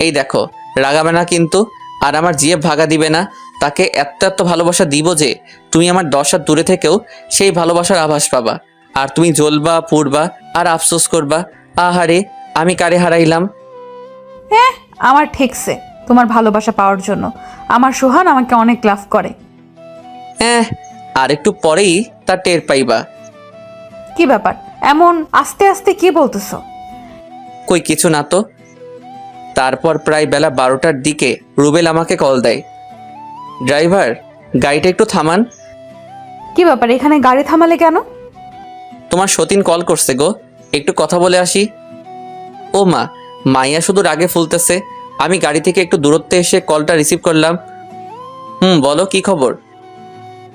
এই দেখো, রাগাবে না কিন্তু। আর আমার জিএফ ভাগা দিবে না। তাকে এত এত ভালোবাসা দিব যে তুমি আমার 10 হাত দূরে থেকেও সেই ভালোবাসার আভাস পাবা। আর তুমি জ্বলবা, পুড়বা আর আফসোস করবা, আহারে আমি কারে হারাইলাম। হ্যাঁ, আমার ঠেকছে তোমার ভালোবাসা পাওয়ার জন্য। আমার সোহান আমাকে অনেক লাভ করে। হ্যাঁ, আর একটু পরেই তা টের পাইবা। কি ব্যাপার এমন আস্তে আস্তে কি বলতেছো? কই কিছু না তো। তারপর প্রায় বেলা 12টার দিকে রুবেল আমাকে কল দেয়। ড্রাইভার, গাড়িটা একটু থামান। কি ব্যাপার এখানে গাড়ি থামালে কেন? তোমার সতীন কল করছে গো, একটু কথা বলে আসি। ও মা, মাইয়া শুধু রাগে ফুলতেছে। আমি গাড়ি থেকে একটু দূরত্বে এসে কলটা রিসিভ করলাম। বলো কি খবর?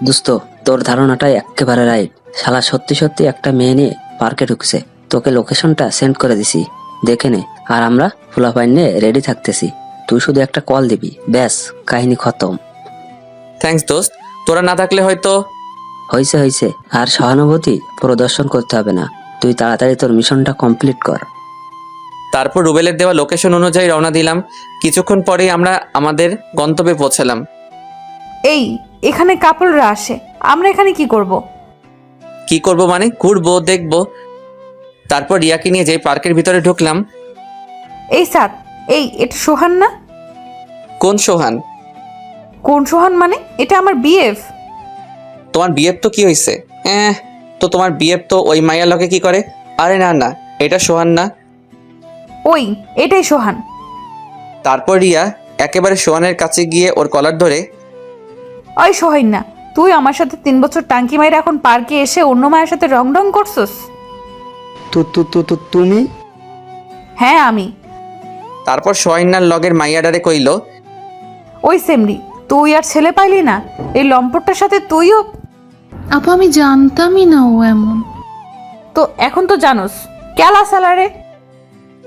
দোস্ত, তোর ধারণাটাই একেবারে রাইট। শালা সত্যি সত্যি একটা মেয়ে নিয়ে পার্কে ঢুকছে। তোকে লোকেশনটা সেন্ড করে দিছি, দেখে নে। আর আমরা ফুলাপাইন নিয়ে রেডি থাকতেছি। তুই শুধু একটা কল দিবি, ব্যাস কাহিনী খতম। থ্যাঙ্কস দোস্ত, তোরা না থাকলে হয়তো। হয়েছে। আর সহানুভূতি প্রদর্শন করতে হবে না। তুই তাড়াতাড়ি তোর মিশনটা কমপ্লিট কর। তারপর রুবেলের দেওয়া লোকেশন অনুযায়ী রওনা দিলাম। কিছুক্ষণ পরেই আমরা আমাদের গন্তব্যে পৌঁছালাম। এই এখানে কাপড়রা আসে, আমরা এখানে কি করব? কি করব মানে? ঘুরবো, দেখবো। তারপর রিয়াকে নিয়ে যেই পার্কের ভিতরে ঢুকলাম। এই সাত, এই এটা সোহান না? কোন সোহান? কোন সোহান মানে? এটা আমার বিএফ। তোমার বিয়ের তো কি হয়েছে? তো তোমার বিয়ের তো ওই মাইয়া লকে কি করে? আরে না না, এটা সোহান না। ওই এটাই সোহান। তারপর রিয়া একেবারে সোহানের কাছে গিয়ে ওর কলার ধরে, ওই সোহান না, তুই আমার সাথে 3 বছর টাঙ্কি মাইরা এখন পার্কে এসে অন্য মায়ের সাথে রং করছস? তুমি? হ্যাঁ আমি। তারপর সোহাইনার লগের মাইয়াডারে কইল, ওই সেমরি, তুই আর ছেলে পাইলি না? এই লম্পটটার সাথে তুইও? আপু আমি জানতামই না ও এমন। তো এখন তো জানোস, কেলা সালারে।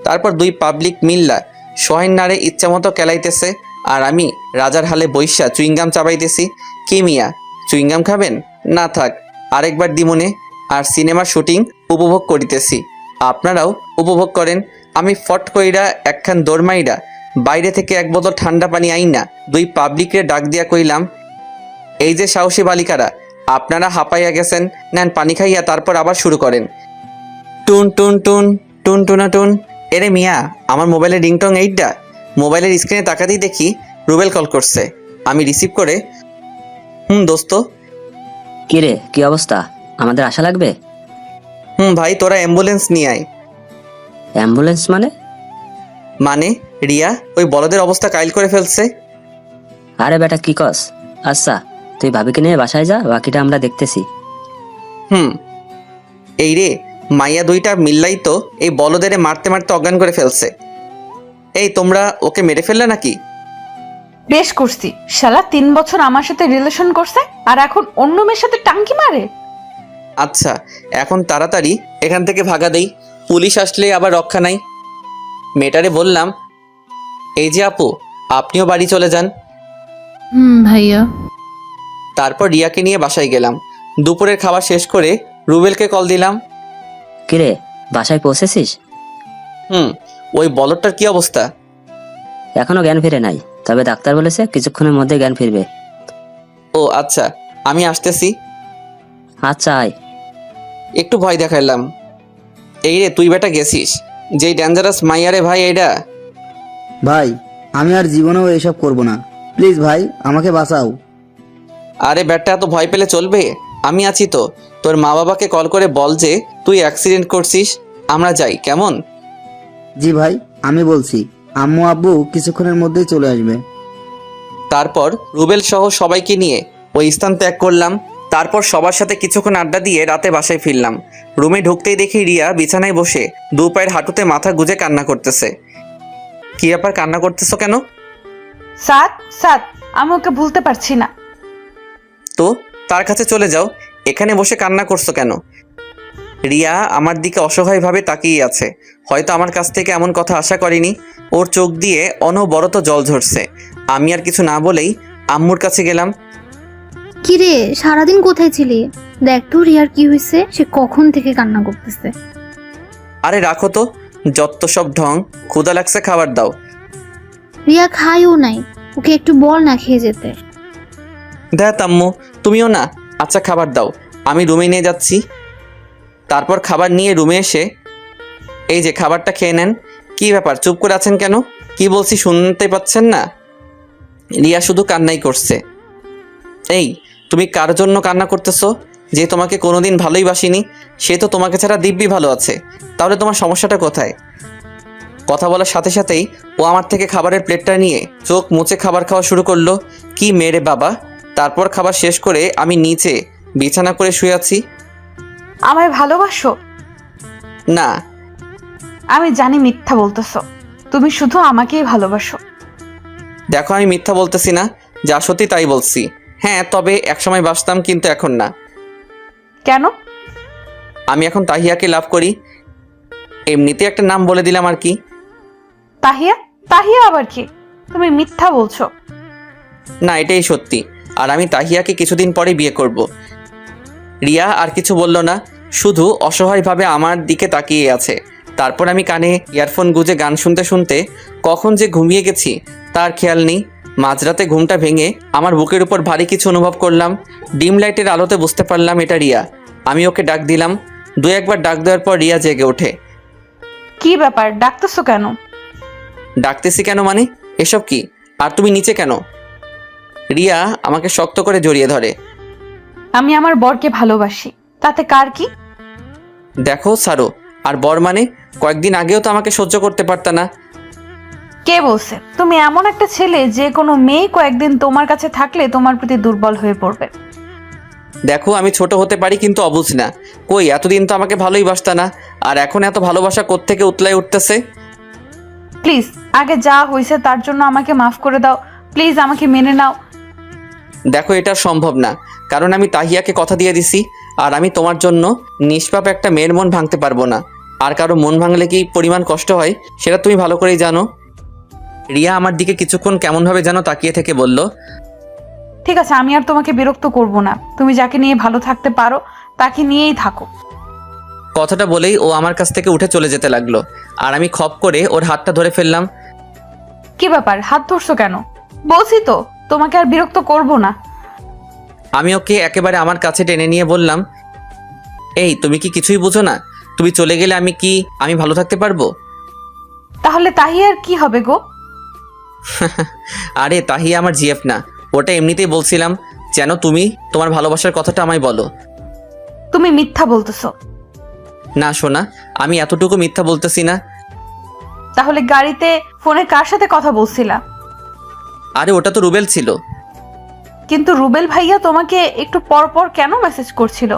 তারপর 2 পাবলিক মিল্লা সোহাইনারে ইচ্ছা মতো কেলাইতেছে। আর আমি রাজার হালে বৈশা চুইংগাম চাবাইতেছি। কি মিয়া, চুইংগাম খাবেন? না থাক, আরেকবার দিমনে। আর সিনেমার শুটিং উপভোগ করিতেছি, আপনারাও উপভোগ করেন। আমি ফট কইরা একখান দৌড়মাইরা বাইরে থেকে 1 বোতল ঠান্ডা পানি আইনা 2 পাবলিকরে ডাক দিয়া কইলাম, এই যে সাহসী বালিকারা, আপনারা হাঁপাইয়া গেছেন, নেন পানি খাইয়া তারপর আবার শুরু করেন। টুন টুন টুন টুন টুনা টুন। এরে মিয়া, আমার মোবাইলের রিংটং এইটা। মোবাইলের স্ক্রিনে তাকাতেই দেখি রুবেল কল করছে। আমি রিসিভ করে, দোস্ত। কি রে, কি অবস্থা? আমাদের আশা লাগবে? ভাই, তোরা অ্যাম্বুলেন্স নিয়ে আয়। অ্যাম্বুলেন্স মানে? মানে রিয়া ওই বলদের অবস্থা কাইল করে ফেলছে। আরে বেটা কি কস? আচ্ছা, তুই ভাবিকে নিয়ে বাসায় যা, বাকিটা আমরা দেখতেছি। এই রে, মাইয়া 2টা মিল্লাই তো এই বলদের মারতে মারতে অজ্ঞান করে ফেলছে। এই তোমরা ওকে মেরে ফেললে নাকি? বেশ করছি, শালা 3 বছর আমার সাথে রিলেশন করছে আর এখন অন্য মেয়ের সাথে টাঙ্কি মারে। আচ্ছা, এখন তাড়াতাড়ি এখান থেকে ভাগা দেই, পুলিশ আসলে আবার রক্ষা নাই। মেয়েটারে বললাম, এই যে আপু, আপনিও বাড়ি চলে যান। ভাইয়া। তারপর রিয়াকে নিয়ে বাসায় গেলাম। দুপুরের খাবার শেষ করে রুবেলকে কল দিলাম। কিরে, বাসায় পৌঁছেছিস? ওই বলদটার কি অবস্থা? এখনো জ্ঞান ফিরে নাই, তবে ডাক্তার বলেছে কিছুক্ষণের মধ্যে জ্ঞান ফিরবে। ও আচ্ছা, আমি আসতেছি। আচ্ছা আয়। একটু ভয় দেখাইলাম। এই রে, তুই বেটা গেছিস যেই ডেঞ্জারাস মাইয়ারে ভাই। এইটা ভাই, আমি আর জীবনেও এসব করব না, প্লিজ ভাই আমাকে বাঁচাও। আরে বেটা, এত ভয় পেলে চলবে? আমি আছি তো। তোর মা বাবাকে কল করে বল যে তুই অ্যাক্সিডেন্ট করছিস, আমরা যাই, কেমন? জি ভাই, আমি বলছি, আম্মু আব্বু কিছুক্ষণের মধ্যেই চলে আসবে। তারপর রুবেল সহ সবাইকে নিয়ে ওই স্থান ত্যাগ করলাম। তারপর সবার সাথে কিছুক্ষণ আড্ডা দিয়ে রাতে বাসায় ফিরলাম। রুমে ঢুকতেই দেখি রিয়া বিছানায় বসে 2 পায়ের হাঁটুতে মাথা গুজে কান্না করতেছে। কি ব্যাপার, কান্না করতেছো কেন? সাত, আমি ওকে ভুলতে পারছি না। তো তার কাছে চলে যাও, এখানে বসে কান্না করছো কেন? রিয়া আমার দিকে অসহায়ভাবে তাকিয়ে আছে। হয়তো আমার কাছ থেকে এমন কথা আশা করেনি। ওর চোখ দিয়ে অনবরত জল ঝরছে। আমি আর কিছু না বলেই আম্মুর কাছে গেলাম। কিরে সারাদিন কোথায় ছিলি? দেখ তো রিয়ার কি হয়েছে, সে কখন থেকে কান্না করতেছে। আরে রাখো তো, যত সব ঢং। ক্ষুধা লাগছে, খাবার দাও। রিয়া খায়ও নাই, ওকে একটু বল না খেয়ে যেতে। দেখ আম্মু, তুমিও না। আচ্ছা খাবার দাও, আমি রুমে নিয়ে যাচ্ছি। তারপর খাবার নিয়ে রুমে এসে এই যে খাবারটা খেয়ে নেন। কি ব্যাপার, চুপ করে আছেন কেন? কি বলছি শুনতে পাচ্ছেন না? রিয়া শুধু কান্নাই করছে। এই, তুমি কার জন্য কান্না করতেছো? যে তোমাকে কোনোদিন ভালোই বাসিনি, সে তো তোমাকে ছাড়া দিব্যি ভালো আছে। তাহলে তোমার সমস্যাটা কোথায়? কথা বলার সাথে সাথেই ও আমার থেকে খাবারের প্লেটটা নিয়ে চোখ মুছে খাবার খাওয়া শুরু করলো। কি মেরে বাবা! তারপর খাবার শেষ করে আমি নিচে বিছানা করে শুয়ে আছি। আমায় ভালোবাসো? না। আমি জানি মিথ্যা বলতেছো, তুমি শুধু আমাকেই ভালোবাসো। দেখো, আমি মিথ্যা বলতেছি না, যা সত্যি তাই বলছি। হ্যাঁ, তবে একসময় বাসতাম, কিন্তু এখন না। কেন? আমি এখন তাহিয়াকে লাভ করি। এমনিতে একটা নাম বলে দিলাম আর কি। তাহিয়া? তাহিয়া আবার কি? তুমি মিথ্যা বলছো। না, এটাই সত্যি। আর আমি তাহিয়াকে কিছুদিন পরে বিয়ে করব। রিয়া আর কিছু বলল না, শুধু অসহায়ভাবে আমার দিকে তাকিয়ে আছে। তারপর আমি কানে ইয়ারফোন গুঁজে গান শুনতে শুনতে কখন যে ঘুমিয়ে গেছি তার খেয়াল নেই। মাঝরাতে ঘুমটা ভেঙে আমার বুকের উপর ভারী কিছু অনুভব করলাম। ডিম লাইটের আলোতে বুঝতে পারলাম এটা রিয়া। আমি ওকে ডাক দিলাম। দু একবার ডাক দেওয়ার পর রিয়া জেগে ওঠে। কি ব্যাপার, ডাকতেছো কেন? ডাকতেছি কেন মানে? এসব কি? আর তুমি নিচে কেন? রিয়া আমাকে শক্ত করে জড়িয়ে ধরে। আমি আমার বরকে ভালোবাসি, তাতে কার কি? দেখো সারো, আর বর মানে? কয়েকদিন আগেও তো আমাকে সহ্য করতে পারতা না। কে বলছে? তুমি এমন একটা ছেলে যে কোনো মেয়ে কয়েকদিন তোমার কাছে থাকলে তোমার প্রতি দুর্বল হয়ে পড়বে। দেখো, আমি ছোট হতে পারি কিন্তু অবুঝ না। কই, এতদিন তো আমাকে ভালোই বাসতা না, আর এখন এত ভালোবাসা কোত্থেকে উতলায় উঠতেছে? প্লিজ, আগে যা হয়েছে তার জন্য আমাকে মাফ করে দাও। প্লিজ আমাকে মেনে নাও। দেখো, এটা সম্ভব না, কারণ আমি তাহিয়াকে কথা দিয়ে দিছি। আর আমি তোমার জন্য নিষ্পাপ একটা মেয়ের মন ভাঙতে পারবো না। আর কারো মন ভাঙলে কি পরিমাণ কষ্ট হয় সেটা তুমি ভালো করেই জানো। রিয়া আমার দিকে কিছুক্ষণ কেমনভাবে যেন তাকিয়ে থেকে বলল, ঠিক আছে, আমি আর তোমাকে বিরক্ত করব না। তুমি যাকে নিয়ে ভালো থাকতে পারো তাকে নিয়েই থাকো। কথাটা বলেই ও আমার কাছ থেকে উঠে চলে যেতে লাগলো। আর আমি খপ করে ওর হাতটা ধরে ফেললাম। কি ব্যাপার, হাত ধরছো কেন? বলছি তো তোমাকে আর বিরক্ত করব না। আমি ওকে একেবারে আমার কাছে টেনে নিয়ে বললাম, এই, তুমি কি কিছুই বুঝো না? তুমি চলে গেলে আমি ভালো থাকতে পারবো? তাহলে তাহিয়ার কি হবে গো? আরে তাহিয়া আমার জিএফ না, ওটা এমনিতেই বলছিলাম যেন তুমি তোমার ভালোবাসার কথাটা আমায় বলো। তুমি মিথ্যা বলতেছো। না সোনা, আমি এতটুকু মিথ্যা বলতেছি না। তাহলে গাড়িতে ফোনে কার সাথে কথা বলছিলা? আরে ওটা তো রুবেল ছিল। কিন্তু রুবেল ভাইয়া তোমাকে একটু পর পর কেন মেসেজ করছিল?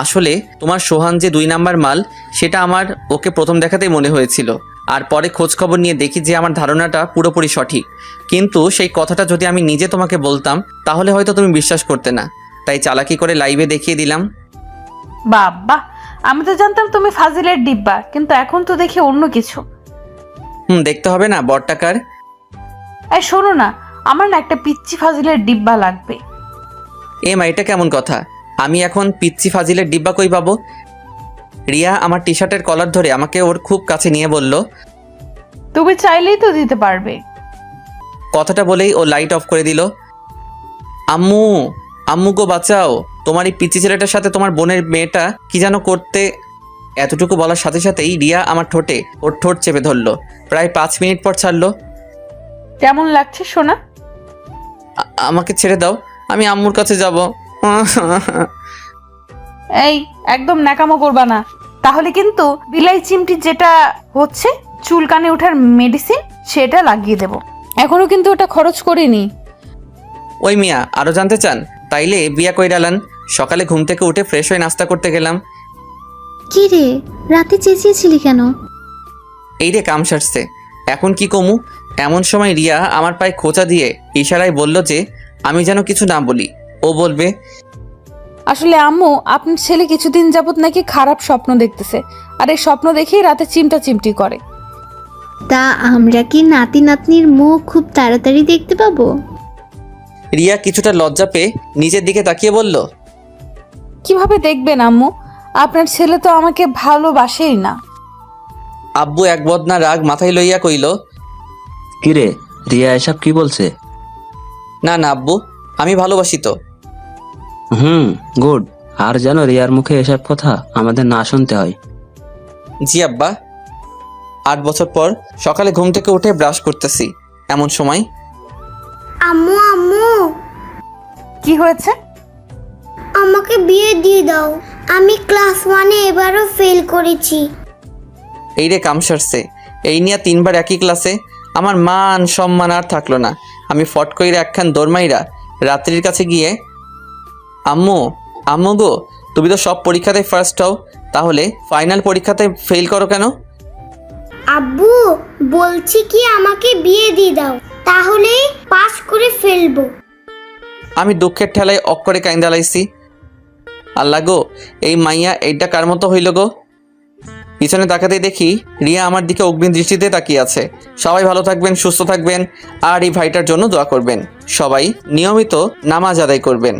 আসলে তোমার সোহান যে 2 নাম্বার মাল, সেটা আমার ওকে প্রথম দেখাতেই মনে হয়েছিল। আর পরে খোঁজ খবর নিয়ে দেখি যে আমার ধারণাটা পুরোপুরি সঠিক। কিন্তু সেই কথাটা যদি আমি নিজে তোমাকে বলতাম তাহলে হয়তো তুমি বিশ্বাস করতে না। তাই চালাকি করে লাইভে দেখিয়ে দিলাম। বাবা, আমি তো জানতাম তুমি ফাজিলের ডিব্বা, কিন্তু এখন তো দেখি অন্য কিছু। দেখতে হবে না বরটাকার? এই শোনো না, আমার না একটা পিচ্চি ফাজিলের ডিব্বা লাগবে। মা, এটা কেমন কথা? আমি এখন পিচ্চি ফাজিলের ডিব্বা কই পাবো? রিয়া আমার টি শার্টের কলার ধরে আমাকে ওর খুব কাছে নিয়ে বলল, তুমি চাইলেই তো দিতে পারবে। কথাটা বলেই ও লাইট অফ করে দিল। আম্মু, আম্মু গো বাঁচাও, তোমার এই পিচ্চি ছেলেটার সাথে তোমার বোনের মেয়েটা কি যেন করতে। এতটুকু বলার সাথে সাথেই রিয়া আমার ঠোঁটে ওর ঠোঁট চেপে ধরলো। প্রায় 5 মিনিট পর ছাড়লো। কেমন লাগছে সোনা? আমাকে ছেড়ে দাও, আমি আম্মুর কাছে যাব। এই, একদম ন্যাকামো করবা না, তাহলে কিন্তু বিলাই চিমটি যেটা হচ্ছে চুলকানে ওঠার মেডিসিন সেটা লাগিয়ে দেব। এখনো কিন্তু ওটা খরচ করিনি। ওই মিয়া, আরো জানতে চান? তাইলে বিয়া কইরালান। সকালে ঘুম থেকে উঠে ফ্রেশ হয়ে নাস্তা করতে গেলাম। কি রে, রাতে চেঁচিয়েছিলি কেন? এই রে কাম সারছে, এখন কি কমু? এমন সময় রিয়া আমার পায়ে খোঁচা দিয়ে ইশারায় বলল যে আমি যেন কিছু না বলি। ও বলবে, আসলে আম্মু, আপনার ছেলে কিছুদিন যাবত নাকি খারাপ স্বপ্ন দেখতেছে, আর এই স্বপ্ন দেখেই রাতে চিমটা চিমটি করে। তা আমরা কি নাতি নাতনির মুখ খুব তাড়াতাড়ি দেখতে পাবো? রিয়া কিছুটা লজ্জা পেয়ে নিজের দিকে তাকিয়ে বলল, কিভাবে দেখবেন আম্মু? আপনার ছেলে তো আমাকে ভালোবাসেই না। আব্বু এক বদনা রাগ মাথায় লইয়া কইল, কিরে রিয়া এসব কি বলছে? না না আব্বু, আমি ভালোবাসি তো। গুড। আর যেন রিয়ার মুখে এসব কথা আমাদের না শুনতে হয়। জি আব্বা। 8 বছর পর সকালে ঘুম থেকে উঠে ব্রাশ করতেছি, এমন সময় আম্মু আম্মু, কি হয়েছে? আমাকে বিয়ে দিয়ে দাও। আমি ক্লাস 1-এ এবারও ফেল করেছি। এই রে কাম সারছে, এই নিয়ে 3 বার একই ক্লাসে, আমার মান সম্মান আর থাকলো না। আমি ফট কইরা একখান দৌড়মাইরা রাত্রির কাছে গিয়ে, আম্মু আম্মু গো, তুমি তো সব পরীক্ষাতে ফার্স্ট হও, তাহলে ফাইনাল পরীক্ষাতে ফেল করো কেন? আব্বু বলছি কি আমাকে বিয়ে দিয়ে দাও, তাহলে পাস করে ফেলবো। আমি দুঃখের ঠেলায় অক্করে কাইন্দা লাইছি। আল্লাহ গো, এই মাইয়া এইটা কার মতো হইল গো? পিছনে তাকাতেই দেখি রিয়া আমার দিকে অগ্নি দৃষ্টিতে তাকিয়ে আছে। সবাই ভালো থাকবেন, সুস্থ থাকবেন, আর এই ভাইটার জন্য দোয়া করবেন। সবাই নিয়মিত নামাজ আদায় করবেন।